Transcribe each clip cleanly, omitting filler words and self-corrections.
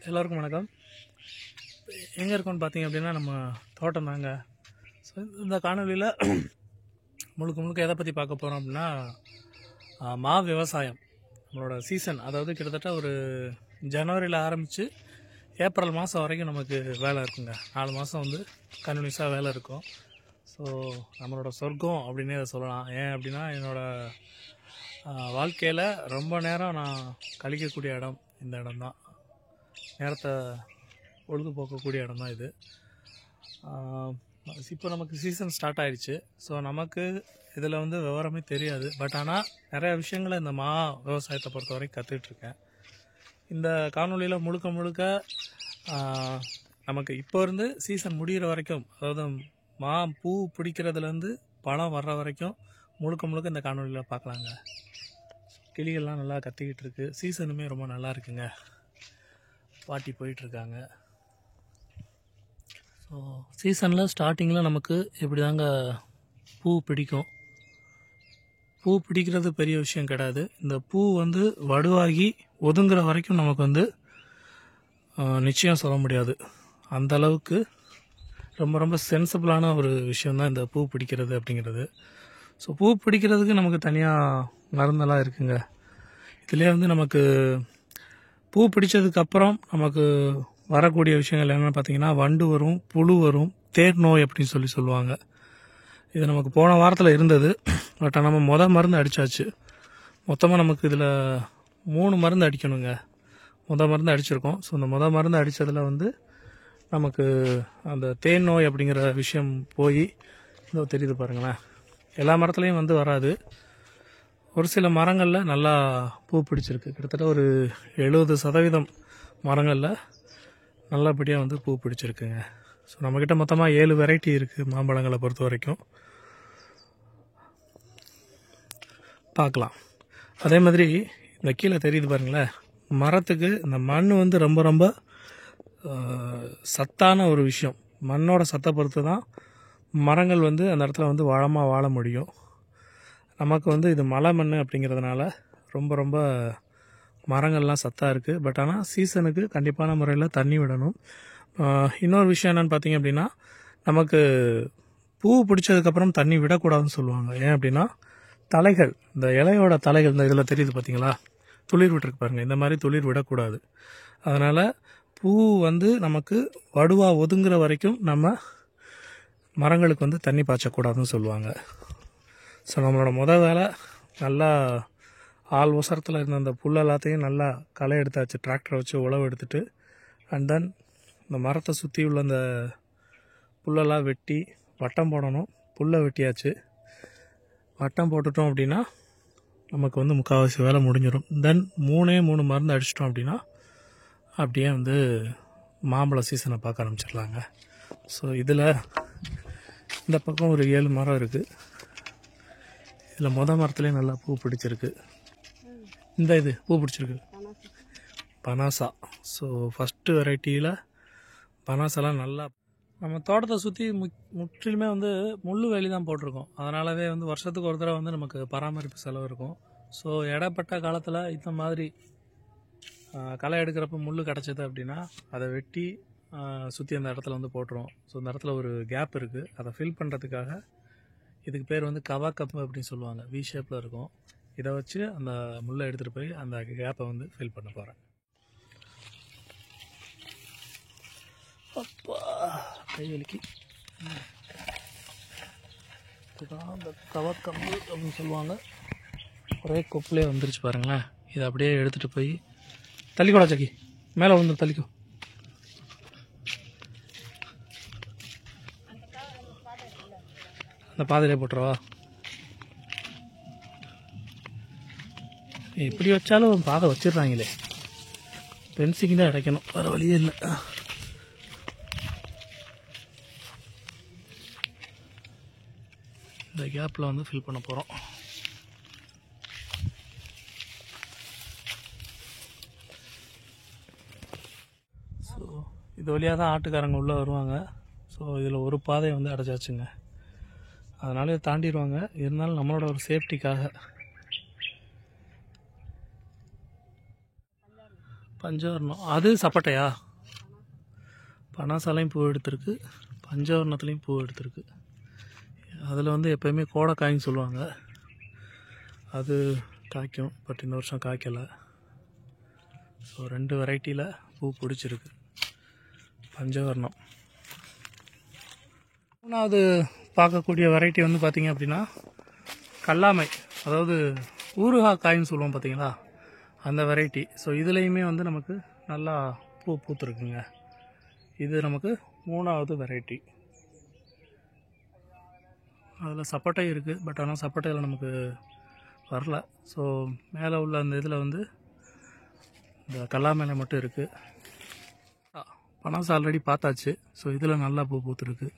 எல்லோருக்கும் வணக்கம். எங்கே இருக்கோன்னு பார்த்தீங்க அப்படின்னா நம்ம தோட்டம் தாங்க. ஸோ இந்த காணொலியில் முழுக்க எதை பற்றி பார்க்க போகிறோம் அப்படின்னா மா விவசாயம் நம்மளோட சீசன். அதாவது கிட்டத்தட்ட ஒரு ஜனவரியில் ஆரம்பித்து ஏப்ரல் மாதம் வரைக்கும் நமக்கு வேலை இருக்குங்க. 4 மாதம் வந்து கன்டினியூஸாக வேலை இருக்கும். ஸோ நம்மளோட சொர்க்கம் அப்படின்னே அதை சொல்லலாம். ஏன் அப்படின்னா என்னோடய வாழ்க்கையில் ரொம்ப நேரம் நான் கழிக்கக்கூடிய இடம் இந்த இடம் தான். நேரத்தை பொழுதுபோக்கக்கூடிய இடம் தான் இது. இப்போ நமக்கு சீசன் ஸ்டார்ட் ஆகிடுச்சு. ஸோ நமக்கு இதில் வந்து விவரமே தெரியாது. பட் ஆனால் நிறையா விஷயங்களை இந்த மா விவசாயத்தை பொறுத்த வரைக்கும் கற்றுட்ருக்கேன். இந்த காணொலியில் முழுக்க நமக்கு இப்போ இருந்து சீசன் முடிகிற வரைக்கும், அதாவது மா பூ பிடிக்கிறதுலேருந்து பழம் வர்ற வரைக்கும் முழுக்க இந்த காணொலியில் பார்க்கலாங்க. கிளிகள்லாம் நல்லா கத்திக்கிட்டு இருக்கு. சீசனுமே ரொம்ப நல்லா இருக்குங்க. பாட்டி போயிட்டுருக்காங்க. ஸோ சீசனில் ஸ்டார்டிங்கில் நமக்கு இப்படி தாங்க பூ பிடிக்கும். பூ பிடிக்கிறது பெரிய விஷயம் கிடையாது. இந்த பூ வந்து வடுவாகி ஒதுங்குற வரைக்கும் நமக்கு வந்து நிச்சயம் சொல்ல முடியாது. அந்த அளவுக்கு ரொம்ப சென்சிபிளான ஒரு விஷயந்தான் இந்த பூ பிடிக்கிறது அப்படிங்கிறது. ஸோ பூ பிடிக்கிறதுக்கு நமக்கு தனியாக மருந்தெல்லாம் இருக்குங்க. இதுலேயே வந்து நமக்கு பூ பிடிச்சதுக்கப்புறம் நமக்கு வரக்கூடிய விஷயங்கள் என்னென்னு பார்த்தீங்கன்னா, வண்டு வரும், புழு வரும், தேர் நோய் அப்படின்னு சொல்லுவாங்க. இது நமக்கு போன வாரத்தில் இருந்தது. பட் நம்ம மருந்து அடித்தாச்சு. மொத்தமாக நமக்கு இதில் 3 மருந்து அடிக்கணுங்க. மருந்து அடிச்சிருக்கோம். ஸோ இந்த மருந்து அடித்ததில் வந்து நமக்கு அந்த தேன் நோய் அப்படிங்கிற விஷயம் போய் இதோ தெரியுது பாருங்களேன். எல்லா மரத்துலேயும் வந்து வராது. ஒரு சில மரங்களில் நல்லா பூ பிடிச்சிருக்கு. கிட்டத்தட்ட ஒரு 70% மரங்களில் நல்லபடியாக வந்து பூ பிடிச்சிருக்குங்க. ஸோ நம்மக்கிட்ட மொத்தமாக 7 வெரைட்டி இருக்குது மாம்பழங்களை பொறுத்த வரைக்கும். பார்க்கலாம். அதே மாதிரி இந்த கீழே தெரியுது பாருங்களேன், மரத்துக்கு இந்த மண் வந்து ரொம்ப சத்தான ஒரு விஷயம். மண்ணோட சத்தை பொறுத்து தான் மரங்கள் வந்து அந்த இடத்துல வந்து வளமாக வாழ முடியும். நமக்கு வந்து இது மலை மண் அப்படிங்கிறதுனால ரொம்ப மரங்கள்லாம் சத்தாக இருக்குது. பட் ஆனால் சீசனுக்கு கண்டிப்பான முறையில் தண்ணி விடணும். இன்னொரு விஷயம் என்னென்னு பார்த்தீங்க அப்படின்னா, நமக்கு பூ பிடிச்சதுக்கப்புறம் தண்ணி விடக்கூடாதுன்னு சொல்லுவாங்க. ஏன் அப்படின்னா தலைகள், இந்த இலையோட தலைகள், இந்த இதில் தெரியுது பார்த்தீங்களா, துளிர் விட்டுருக்கு பாருங்கள். இந்த மாதிரி துளிர் விடக்கூடாது. அதனால் பூ வந்து நமக்கு வடுவாக ஒதுங்குற வரைக்கும் நம்ம மரங்களுக்கு வந்து தண்ணி பாய்ச்சக்கூடாதுன்னு சொல்லுவாங்க. ஸோ நம்மளோட வேலை நல்லா ஆள் உசரத்தில் இருந்த அந்த புல் எல்லாத்தையும் நல்லா களை எடுத்தாச்சு. டிராக்டரை வச்சு உழவு எடுத்துட்டு, அண்ட் தென் இந்த மரத்தை சுற்றி உள்ள அந்த புல்லெல்லாம் வெட்டி வட்டம் போடணும். புல்லை வெட்டியாச்சு. வட்டம் போட்டுட்டோம் அப்படின்னா நமக்கு வந்து முக்கால்வாசி வேலை முடிஞ்சிடும். தென் 3 மருந்து அடிச்சிட்டோம் அப்படின்னா அப்படியே வந்து மாம்பழ சீசனை பார்க்க ஆரம்பிச்சிடலாங்க. ஸோ இதில் இந்த பக்கம் ஒரு 7 மரம் இருக்குது. இதில் மரத்துலேயே நல்லா பூ பிடிச்சிருக்கு. இந்த இது பூ பிடிச்சிருக்கு பனாசா. ஸோ ஃபஸ்ட்டு வெரைட்டியில் பனாசாலாம் நல்லா நம்ம தோட்டத்தை சுற்றி முற்றிலுமே வந்து முள் வேலி தான் போட்டிருக்கோம். அதனாலவே வந்து வருஷத்துக்கு ஒரு தடவை வந்து நமக்கு பராமரிப்பு செலவு இருக்கும். ஸோ இடப்பட்ட காலத்தில் இந்த மாதிரி களை எடுக்கிறப்ப முள் கிடச்சிது அப்படின்னா அதை வெட்டி சுற்றி அந்த இடத்துல வந்து போட்டுருவோம். ஸோ அந்த இடத்துல ஒரு கேப் இருக்குது. அதை ஃபில் பண்ணுறதுக்காக, இதுக்கு பேர் வந்து கவா கப்பு அப்படின்னு சொல்லுவாங்க. வி ஷேப்பில் இருக்கும். இதை வச்சு அந்த முள்ளை எடுத்துகிட்டு போய் அந்த கேப்பை வந்து ஃபில் பண்ண போகிறேன். அப்பா கை வலிக்கு. இதுதான் அந்த கவா கம்பு அப்படின்னு சொல்லுவாங்க. ஒரே கொப்புலேயே வந்துருச்சு பாருங்களேன். இதை அப்படியே எடுத்துகிட்டு போய் தள்ளிக்கோடா சக்கி, மேலே வந்து தள்ளிக்கோ. அந்த பாதையிலே போட்டுருவா. எப்படி வச்சாலும் பாதை வச்சிடுறாங்களே. பென்சிங் தான் அடைக்கணும், வேறு வழியே இல்லை. இந்த கேப்பில் வந்து ஃபில் பண்ண போகிறோம். ஸோ இது வழியாக தான் ஆட்டுக்காரங்க உள்ளே வருவாங்க. ஸோ இதில் ஒரு பாதையை வந்து அடைச்சாச்சுங்க. அதனால இதை தாண்டிடுவாங்க. இருந்தாலும் நம்மளோட ஒரு சேஃப்டிக்காக பஞ்சவர்ணம் அது சப்பட்டையா? பனாசாலையும் பூ எடுத்திருக்கு, பஞ்சவர்ணத்துலேயும் பூ எடுத்திருக்கு. அதில் வந்து எப்போயுமே கோடைக்காயின்னு சொல்லுவாங்க, அது காய்க்கும். பட் இந்த வருஷம் காய்க்கலை. ஸோ 2 வெரைட்டியில் பூ பிடிச்சிருக்கு. பஞ்சவர்ணம். 3வது பார்க்கக்கூடிய வெரைட்டி வந்து பார்த்திங்க அப்படின்னா கல்லாமை, அதாவது ஊறுகாய்ன்னு சொல்லுவோம் பார்த்தீங்களா, அந்த வெரைட்டி. ஸோ இதுலேயுமே வந்து நமக்கு நல்லா பூ பூத்துருக்குங்க. இது நமக்கு 3வது வெரைட்டி. அதில் சப்பட்டை இருக்குது, பட் ஆனால் சப்பட்டையில் நமக்கு வரல. ஸோ மேலே உள்ள அந்த இதில் வந்து இந்த கல்லாமையில மட்டும் இருக்குது. பனாசை ஆல்ரெடி பார்த்தாச்சு. ஸோ இதில் நல்லா பூ பூத்துருக்கு.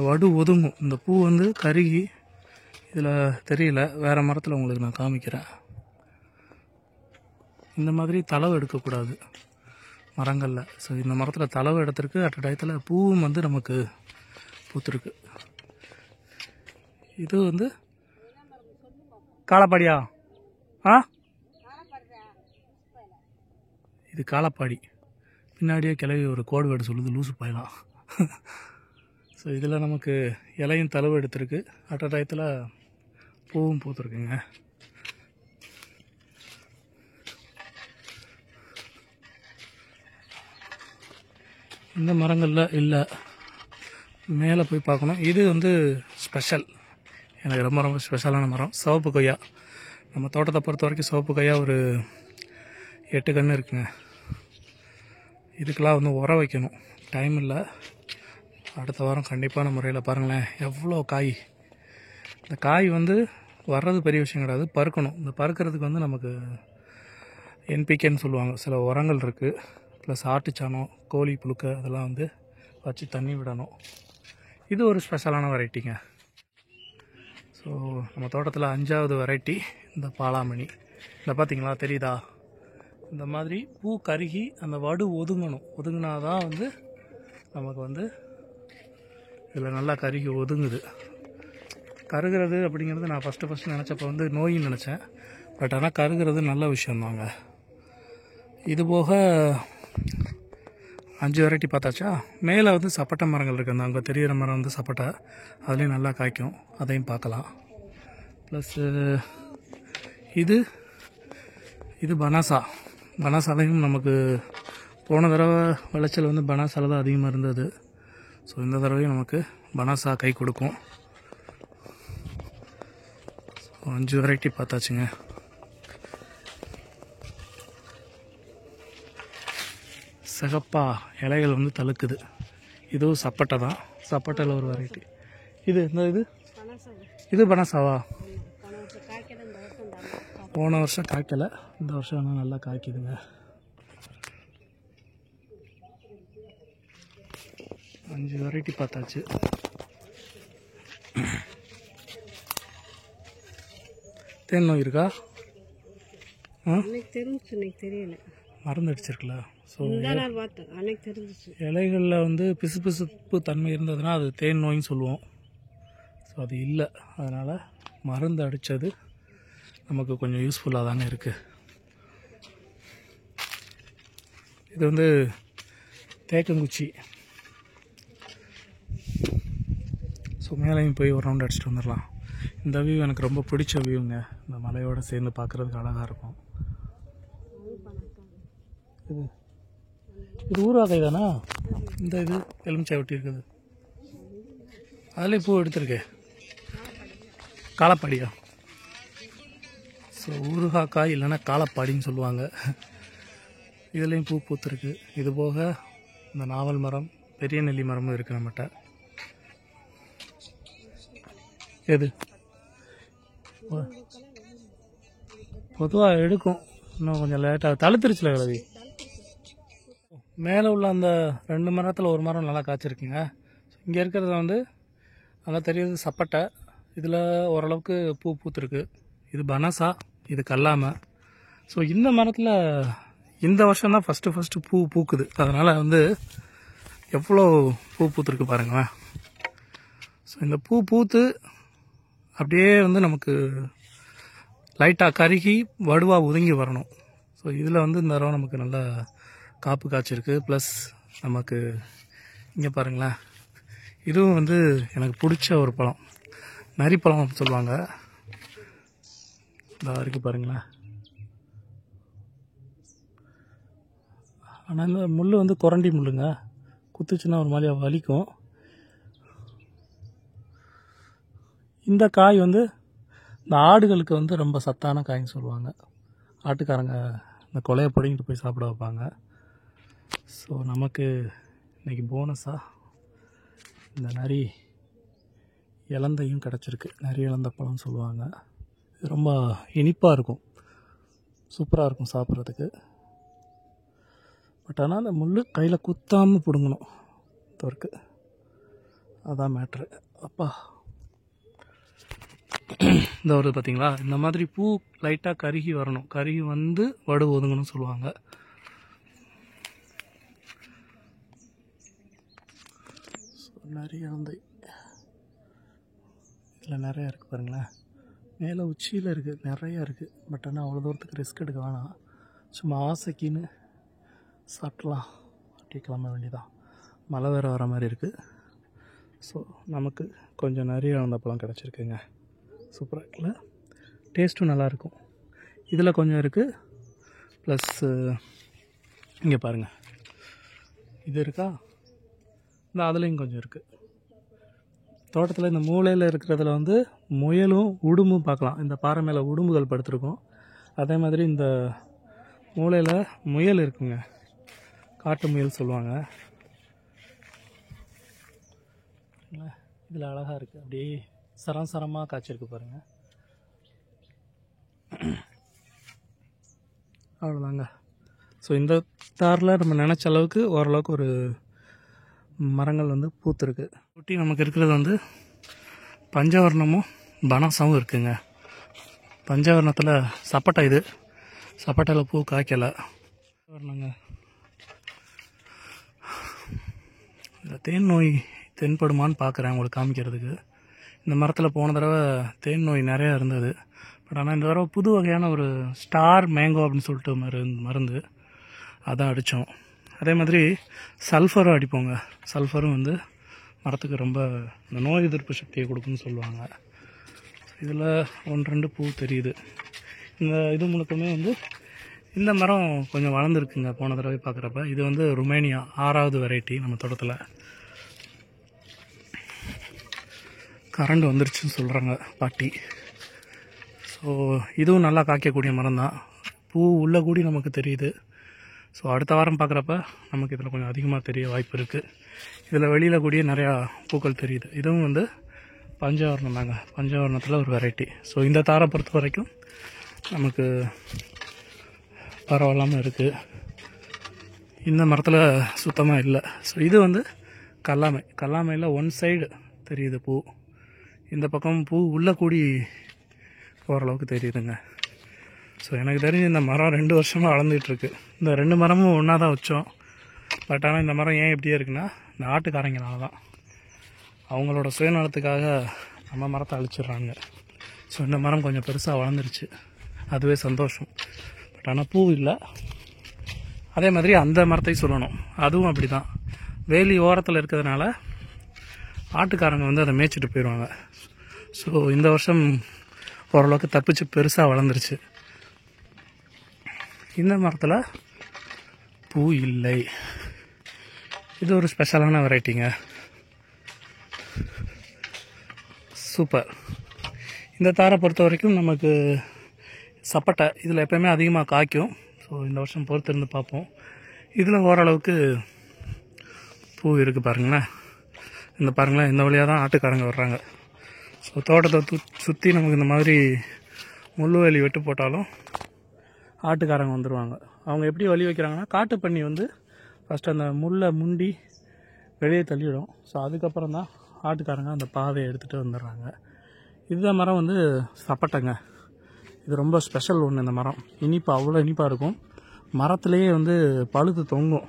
வடு ஒதுங்கும். இந்த பூ வந்து கருகி இதில் தெரியல, வேறு மரத்தில் உங்களுக்கு நான் காமிக்கிறேன். இந்த மாதிரி தளவு எடுக்கக்கூடாது மரங்களில். ஸோ இந்த மரத்தில் தளவு எடுத்திருக்கு. அட் டயத்தில் பூவும் வந்து நமக்கு பூத்துருக்கு. இது வந்து காலப்பாடியா? இது காலப்பாடி. பின்னாடியே கிளவி ஒரு கோடு வேர்டு சொல்லுது, லூசு பாயலாம். ஸோ இதில் நமக்கு இலையும் தளவு எடுத்திருக்கு. அட் டயத்தில் பூவும் பூத்துருக்குங்க. இந்த மரங்களில் இல்லை, மேலே போய் பார்க்கணும். இது வந்து ஸ்பெஷல், எனக்கு ரொம்ப ரொம்ப ஸ்பெஷலான மரம், சிவப்பு கொய்யா. நம்ம தோட்டத்தை பொறுத்த வரைக்கும் சிவப்பு கொய்யா ஒரு 8 கன்று இருக்குங்க. இதுக்கெல்லாம் வந்து உரம் வைக்கணும், டைம் இல்லை. அடுத்த வாரம் கண்டிப்பான முறையில் பாருங்களேன் எவ்வளோ காய். இந்த காய் வந்து வர்றது பெரிய விஷயம் கிடையாது, பறுக்கணும். இந்த பறுக்கிறதுக்கு வந்து நமக்கு என்பிகேன்னு சொல்லுவாங்க, சில உரங்கள் இருக்குது. ப்ளஸ் ஆட்டுச்சாணம், கோழி புழுக்க அதெல்லாம் வந்து வச்சு தண்ணி விடணும். இது ஒரு ஸ்பெஷலான வெரைட்டிங்க. ஸோ நம்ம தோட்டத்தில் 5வது வெரைட்டி இந்த பாலாமணி. இந்த பார்த்திங்களா, தெரியுதா? இந்த மாதிரி பூ கருகி அந்த வடு ஒதுங்கணும். ஒதுங்கினா தான் வந்து நமக்கு வந்து இதில் நல்லா கருகி ஒதுங்குது. கருகிறது அப்படிங்கிறது நான் ஃபஸ்ட்டு நினச்சப்போ வந்து நோயின்னு நினச்சேன். பட் ஆனால் கருகிறது நல்ல விஷயந்தாங்க. இது போக 5 வெரைட்டி பார்த்தாச்சா. மேலே வந்து சப்பட்டை மரங்கள் இருக்குது. அந்த அங்கே தெரிகிற மரம் வந்து சப்பட்டை, அதுலேயும் நல்லா காய்க்கும், அதையும் பார்க்கலாம். ப்ளஸ்ஸு இது பனாசா. பனாசாலையும் நமக்கு போன தடவை விளைச்சல் வந்து பனாசால தான் அதிகமாக இருந்தது. ஸோ இந்த தடவையும் நமக்கு பனாசா கை கொடுக்கும். 5 வெரைட்டி பார்த்தாச்சுங்க. சிகப்பா இலைகள் வந்து தழுக்குது. இதுவும் சப்பட்டை தான், சப்பட்டையில் ஒரு வெரைட்டி. இது பனாசாவா? போன வருஷம் காய்க்கலை, இந்த வருஷம் ஆனால் நல்லா காய்க்குதுங்க. 5 வெரைட்டி பார்த்தாச்சு. தேன் நோய் இருக்கா? தெரியல, மருந்து அடிச்சிருக்குல்ல. ஸோ இலைகளில் வந்து பிசுபிசுப்பு தன்மை இருந்ததுன்னா அது தேன் நோயின்னு சொல்லுவோம். ஸோ அது இல்லை, அதனால் மருந்து அடித்தது நமக்கு கொஞ்சம் யூஸ்ஃபுல்லாக தானே இருக்குது. இது வந்து தேக்கங்குச்சி. ஸோ மேலேயும் போய் ஒரு ரவுண்ட் அடிச்சுட்டு வந்துடலாம். இந்த வியூ எனக்கு ரொம்ப பிடிச்ச வியூங்க. இந்த மலையோடு சேர்ந்து பார்க்குறதுக்கு அழகாக இருக்கும். இது ஊறுகாய் தானா? இந்த இது எலுமிச்சை ஒட்டி இருக்குது, அதிலே பூ எடுத்துருக்கே. காலப்பாடியா? ஸோ ஊறுகாய் இல்லைன்னா காலப்பாடின்னு சொல்லுவாங்க. இதுலேயும் பூ பூத்துருக்கு. இது போக இந்த நாவல் மரம், பெரிய நெல்லி மரமும் இருக்குது நம்மகிட்ட. எது பொதுவாக எடுக்கும், இன்னும் கொஞ்சம் லேட்டாக தழுத்துருச்சுல கிழவி. மேலே உள்ள அந்த 2 மரத்தில் ஒரு மரம் நல்லா காய்ச்சிருக்குங்க. இங்கே இருக்கிறது வந்து நல்லா தெரியுது சப்பட்டை. இதில் ஓரளவுக்கு பூ பூத்துருக்கு. இது பனாசா, இது கல்லாமை. ஸோ இந்த மரத்தில் இந்த வருஷம் தான் ஃபஸ்ட்டு பூ பூக்குது. அதனால் வந்து எவ்வளோ பூ பூத்துருக்கு பாருங்களேன். ஸோ இந்த பூ பூத்து அப்படியே வந்து நமக்கு லைட்டாக கருகி வடுவாக ஒதுங்கி வரணும். ஸோ இதில் வந்து இந்த தடவை நமக்கு நல்லா காப்பு காய்ச்சிருக்கு. ப்ளஸ் நமக்கு இங்கே பாருங்களேன், இதுவும் வந்து எனக்கு பிடிச்ச ஒரு பழம், நரிப்பழம் சொல்லுவாங்க. இந்த இருக்குது பாருங்களேன். ஆனால் இந்த முள் வந்து குரண்டி முள்ளுங்க, குத்துச்சுன்னா ஒரு மாதிரியாக வலிக்கும். இந்த காய் வந்து இந்த ஆடுகளுக்கு வந்து ரொம்ப சத்தான காய்ன்னு சொல்லுவாங்க. ஆட்டுக்காரங்க இந்த கொலையை பிடிங்கிட்டு போய் சாப்பிட வைப்பாங்க. ஸோ நமக்கு இன்றைக்கி போனஸாக இந்த நரி இலந்தையும் கிடச்சிருக்கு. நரி இலந்த பழம்னு சொல்லுவாங்க. இது ரொம்ப இனிப்பாக இருக்கும், சூப்பராக இருக்கும் சாப்பிட்றதுக்கு. பட் ஆனால் அந்த முள் கையில் குத்தாமல் பிடுங்கணும், தோற்கு. அதான் மேட்ரு. அப்பா இந்த வருது பார்த்தீங்களா, இந்த மாதிரி பூ லைட்டாக கருகி வரணும். கருகி வந்து வடு ஒதுங்கணும்னு சொல்லுவாங்க. நிறைய வந்து இதில் நிறையா இருக்குது பாருங்களேன். மேலே உச்சியில் இருக்குது, நிறையா இருக்குது. பட் ஆனால் அவ்வளோ தூரத்துக்கு ரிஸ்க் எடுக்க வேணாம், சும்மா ஆசைக்கின்னு சாப்பிட்லாம், அப்படியே கிளம்ப வேண்டியதான். மழை வேறு வர மாதிரி இருக்குது. ஸோ நமக்கு கொஞ்சம் நிறைய அந்த பழம் கிடச்சிருக்குங்க. சூப்பராக இருக்குல்ல, டேஸ்ட்டும் நல்லாயிருக்கும். இதில் கொஞ்சம் இருக்குது. ப்ளஸ் இங்கே பாருங்கள், இது இருக்கா, இந்த அதுலேயும் கொஞ்சம் இருக்குது. தோட்டத்தில் இந்த மூலையில் இருக்கிறதுல வந்து முயலும் உடும்பும் பார்க்கலாம். இந்த பாறை மேலே உடும்புகள் படுத்துருக்கும். அதே மாதிரி இந்த மூலையில் முயல் இருக்குங்க, காட்டு முயல் சொல்லுவாங்க. இதில் அழகாக இருக்குது, அப்படியே சரம் சரமாக காய்ச்சிருக்கு பாருங்கள். அவ்வளோதாங்க. ஸோ இந்த தாரில் நம்ம நினச்ச அளவுக்கு ஓரளவுக்கு ஒரு மரங்கள் வந்து பூத்துருக்கு. ஒட்டி நமக்கு இருக்கிறது வந்து பஞ்சவர்ணமும் பனாசாவும் இருக்குங்க. பஞ்சவர்ணத்தில் சப்பட்டை, இது சப்பட்டையில் பூ காய்க்கலை. வரணுங்க, தேன் நோய் தென்படுமான்னு பார்க்குறேன் உங்களுக்கு காமிக்கிறதுக்கு. இந்த மரத்தில் போன தடவை தேன் நோய் நிறையா இருந்தது. பட் ஆனால் இந்த தடவை புது வகையான ஒரு ஸ்டார் மேங்கோ அப்படின்னு சொல்லிட்டு மருந்து அதான் அடித்தோம். அதே மாதிரி சல்ஃபரும் அடிப்போங்க. சல்ஃபரும் வந்து மரத்துக்கு ரொம்ப இந்த நோய் எதிர்ப்பு சக்தியை கொடுக்குன்னு சொல்லுவாங்க. இதில் 1-2 பூ தெரியுது. இந்த இது முழுக்கமே வந்து இந்த மரம் கொஞ்சம் வளர்ந்துருக்குங்க போன தடவை பார்க்குறப்ப. இது வந்து ருமேனியா 6வது வெரைட்டி நம்ம தோட்டத்தில். கரண்ட் வந்துருச்சுன்னு சொல்கிறாங்க பாட்டி. ஸோ இதுவும் நல்லா காய்க்கக்கூடிய மரம் தான். பூ உள்ளே கூடி நமக்கு தெரியுது. ஸோ அடுத்த வாரம் பார்க்குறப்ப நமக்கு இதில் கொஞ்சம் அதிகமாக தெரிய வாய்ப்பு இருக்குது. இதில் வெளியில் கூடிய நிறையா பூக்கள் தெரியுது. இதுவும் வந்து பஞ்சவர்ணம் தாங்க, பஞ்சவர்ணத்தில் ஒரு வெரைட்டி. ஸோ இந்த தாரை பொறுத்த வரைக்கும் நமக்கு பரவாயில்லாமல் இருக்குது. இந்த மரத்தில் சுத்தமாக இல்லை. ஸோ இது வந்து கல்லாமை. கல்லாமையில் ஒன் சைடு தெரியுது பூ, இந்த பக்கம் பூ உள்ளே கூடி ஓரளவுக்கு தெரியுதுங்க. ஸோ எனக்கு தெரிஞ்சு இந்த மரம் 2 வருஷமாக வளர்ந்துட்டுருக்கு. இந்த 2 மரமும் ஒன்றா தான் வச்சோம். பட் ஆனால் இந்த மரம் ஏன் இப்படியே இருக்குன்னா, இந்த ஆட்டுக்காரங்கனால தான். அவங்களோட சுயநலத்துக்காக நம்ம மரத்தை அழிச்சிடுறாங்க. ஸோ இந்த மரம் கொஞ்சம் பெருசாக வளர்ந்துருச்சு, அதுவே சந்தோஷம். பட் ஆனால் பூ இல்லை. அதே மாதிரி அந்த மரத்தையும் சொல்லணும், அதுவும் அப்படி தான். வேலி ஓரத்தில் இருக்கிறதுனால ஆட்டுக்காரங்க வந்து அதை மேய்ச்சிட்டு போயிடுவாங்க. ஸோ இந்த வருஷம் ஓரளவுக்கு தப்பிச்சு பெருசாக வளர்ந்துருச்சு. இந்த மரத்தில் பூ இல்லை. இது ஒரு ஸ்பெஷலான வெரைட்டிங்க, சூப்பர். இந்த தாரை பொறுத்த வரைக்கும் நமக்கு சப்பட்டை இதில் எப்போயுமே அதிகமாக காய்க்கும். ஸோ இந்த வருஷம் பொறுத்து இருந்து பார்ப்போம். இதில் ஓரளவுக்கு பூ இருக்குது பாருங்களேன். இந்த பாருங்களேன், இந்த வழியாக தான் ஆட்டுக்காரங்க வர்றாங்க. ஸோ தோட்டத்தை சுற்றி நமக்கு இந்த மாதிரி முள்ளுவேலி வெட்டு போட்டாலும் ஆட்டுக்காரங்க வந்துடுவாங்க. அவங்க எப்படி வழி வைக்கிறாங்கன்னா, காட்டு பன்னி வந்து ஃபஸ்ட்டு அந்த முள்ளை முண்டி வெளியே தள்ளிவிடும். ஸோ அதுக்கப்புறம் தான் ஆட்டுக்காரங்க அந்த பாதையை எடுத்துகிட்டு வந்துடுறாங்க. இந்த மரம் வந்து சப்பட்டைங்க. இது ரொம்ப ஸ்பெஷல் ஒன்று. இந்த மரம் இனிப்பு, அவ்வளோ இனிப்பாக இருக்கும். மரத்துலேயே வந்து பழுத்து தொங்கும்.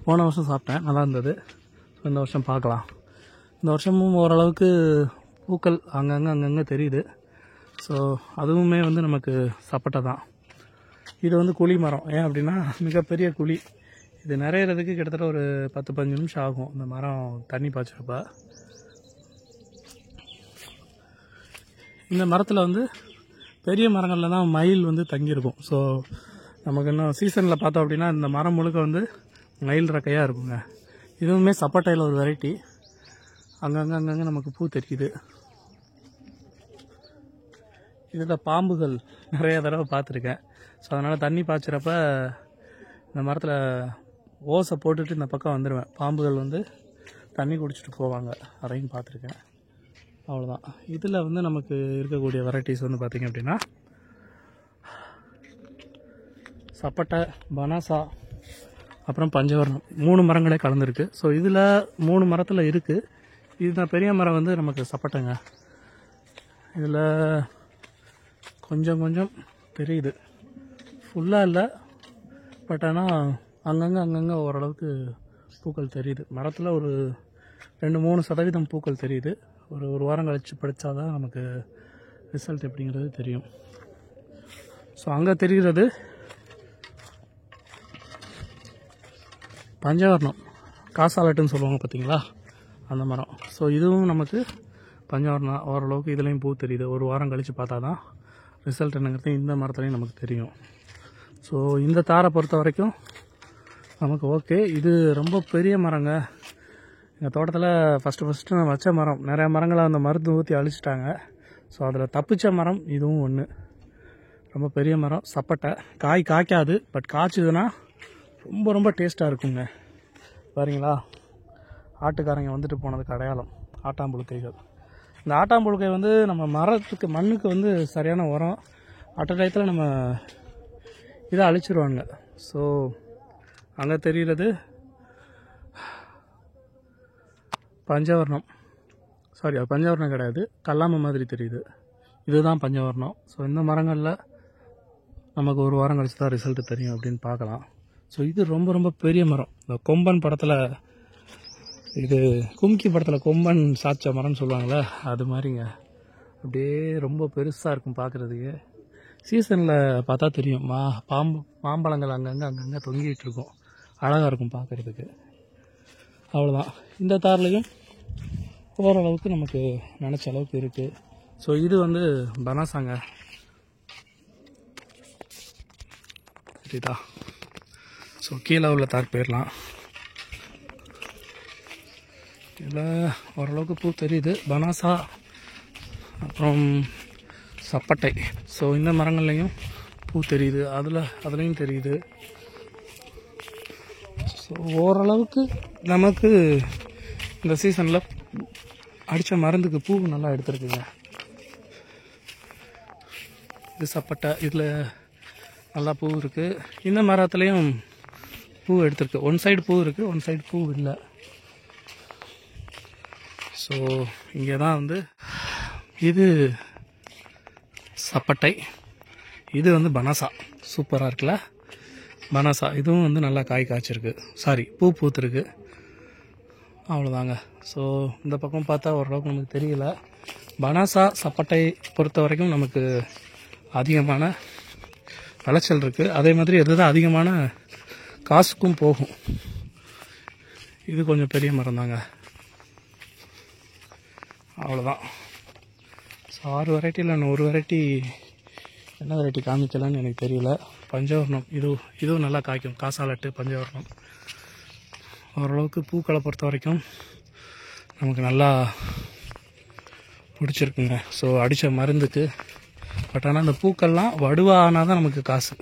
போன வருஷம் சாப்பிட்டேன், நல்லா இருந்தது. இந்த வருஷம் பார்க்கலாம். இந்த வருஷமும் ஓரளவுக்கு பூக்கள் அங்கங்கே தெரியுது. ஸோ அதுவுமே வந்து நமக்கு சப்போட்டா தான். இது வந்து குழி மரம். ஏன் அப்படின்னா மிகப்பெரிய குழி. இது நிறையிறதுக்கு கிட்டத்தட்ட ஒரு 10-15 நிமிஷம் ஆகும் இந்த மரம் தண்ணி பாய்ச்சறப்ப. இந்த மரத்தில் வந்து பெரிய மரங்களில் தான் மயில் வந்து தங்கியிருக்கும். ஸோ நமக்கு இன்னும் சீசனில் பார்த்தோம் அப்படின்னா இந்த மரம் முழுக்க வந்து மயில் ரெக்கையாக இருக்குங்க. இதுவுமே சப்போட்டாயில் ஒரு வெரைட்டி. அங்கங்கே நமக்கு பூ தெரியுது. இதில் பாம்புகள் நிறைய தடவை பார்த்துருக்கேன். ஸோ அதனால் தண்ணி பாய்ச்சறப்ப இந்த மரத்தில் ஓசை போட்டுட்டு இந்த பக்கம் வந்துடுவேன். பாம்புகள் வந்து தண்ணி குடிச்சிட்டு போவாங்க, அதையும் பார்த்துருக்கேன். அவ்வளோதான். இதில் வந்து நமக்கு இருக்கக்கூடிய வெரைட்டிஸ் வந்து பார்த்திங்க அப்படின்னா சப்போட்டா, பனாசா, அப்புறம் பஞ்சவர்ணம் 3 மரங்களே கலந்துருக்கு. ஸோ இதில் 3 மரத்தில் இருக்குது. இதுதான் பெரிய மரம் வந்து நமக்கு சப்போட்டாங்க. இதில் கொஞ்சம் கொஞ்சம் தெரியுது, ஃபுல்லாக இல்லை. பட் ஆனால் அங்கங்கே ஓரளவுக்கு பூக்கள் தெரியுது. மரத்தில் ஒரு 2-3% பூக்கள் தெரியுது. ஒரு வாரம் கழித்து படித்தா தான் நமக்கு ரிசல்ட் எப்படிங்கிறது தெரியும். ஸோ அங்கே தெரிகிறது பஞ்சவர்ணம், காசாலட்டுன்னு சொல்லுவாங்க பார்த்தீங்களா, அந்த மரம். ஸோ இதுவும் நமக்கு பஞ்சவர்ணம். ஓரளவுக்கு இதுலேயும் பூ தெரியுது. ஒரு வாரம் கழித்து பார்த்தா தான் ரிசல்ட் என்னங்கிறது இந்த மரத்துலையும் நமக்கு தெரியும். ஸோ இந்த தாரை பொறுத்த வரைக்கும் நமக்கு ஓகே. இது ரொம்ப பெரிய மரங்க. எங்கள் தோட்டத்தில் ஃபஸ்ட்டு நான் வச்ச மரம். நிறையா மரங்களை அந்த மருந்து ஊற்றி அழிச்சிட்டாங்க. ஸோ அதில் தப்பிச்ச மரம் இதுவும் ஒன்று. ரொம்ப பெரிய மரம், சப்போட்டா. காய் காய்க்காது, பட் காய்ச்சதுன்னா ரொம்ப ரொம்ப டேஸ்ட்டாக இருக்குங்க. பாருங்களா, ஆட்டுக்காரங்க வந்துட்டு போனதுக்கு அடையாளம் ஆட்டாம்புழுக்கைகள். இந்த ஆட்டாம்புழுக்கை வந்து நம்ம மரத்துக்கு மண்ணுக்கு வந்து சரியான உரம். அட்ட டயத்தில் நம்ம இதை அழிச்சிருவாங்க. ஸோ அங்கே தெரிகிறது பஞ்சவர்ணம். சாரி, அது பஞ்சவர்ணம் கிடையாது, கல்லாமை மாதிரி தெரியுது. இதுதான் பஞ்சவர்ணம். ஸோ இந்த மரங்களில் நமக்கு ஒரு வாரம் கழிச்சு தான் ரிசல்ட்டு தெரியும் அப்படின்னு பார்க்கலாம். ஸோ இது ரொம்ப ரொம்ப பெரிய மரம். இந்த கொம்பன் படத்தில், இது கும்கி படத்தில் கொம்பன் சாய்ச்ச மரம்னு சொல்லுவாங்களே, அது மாதிரிங்க. அப்படியே ரொம்ப பெருசாக இருக்கும் பார்க்குறதுக்கு. சீசனில் பார்த்தா தெரியும். மாம்பழங்கள் அங்கங்கே தொங்கிட்டு இருக்கும். அழகாக இருக்கும் பார்க்குறதுக்கு. அவ்வளோதான். இந்த தார்லையும் ஓரளவுக்கு நமக்கு நினச்ச அளவுக்கு இருக்குது. ஸோ இது வந்து பனாசாங்க, சரிதா? ஸோ கீழே உள்ள தார் போயிடலாம். இதில் ஓரளவுக்கு பூ தெரியுது. பனாசா, அப்புறம் சப்பட்டை. ஸோ இந்த மரங்கள்லையும் பூ தெரியுது, அதுலேயும் தெரியுது. ஸோ ஓரளவுக்கு நமக்கு இந்த சீசனில் அடித்த மருந்துக்கு பூ நல்லா எடுத்துருக்குங்க. இது சப்பட்டை, இதில் நல்லா பூ இருக்குது. இந்த மரத்துலேயும் பூ எடுத்துருக்கு. ஒன் சைடு பூ இருக்குது, ஒன் சைடு பூ இல்லை. ஸோ இங்கே தான் வந்து இது சப்பட்டை, இது வந்து பனாசா. சூப்பராக இருக்குல்ல பனாசா. இதுவும் வந்து நல்லா காய் காய்ச்சிருக்கு, சாரி பூ பூத்துருக்கு. அவ்வளோதாங்க. ஸோ இந்த பக்கம் பார்த்தா ஓரளவுக்கு நமக்கு தெரியல. பனாசா, சப்பட்டை பொறுத்த வரைக்கும் நமக்கு அதிகமான விளைச்சல் இருக்குது. அதே மாதிரி எதுதான் அதிகமான காசுக்கும் போகும். இது கொஞ்சம் பெரிய மரம் தாங்க. அவ்வளோதான். ஸோ 6 வெரைட்டியில் இன்னும் ஒரு வெரைட்டி, என்ன வெரைட்டி காமிக்கலான்னு எனக்கு தெரியல. பஞ்சவர்ணம், இதுவும் நல்லா காய்க்கும். காசாலட்டு, பஞ்சவர்ணம். ஓரளவுக்கு பூக்களை பொறுத்த வரைக்கும் நமக்கு நல்லா பிடிச்சிருக்குங்க. ஸோ அடித்த மருந்துக்கு. பட் ஆனால் அந்த பூக்கள்லாம் வடுவானால் தான் நமக்கு காசு,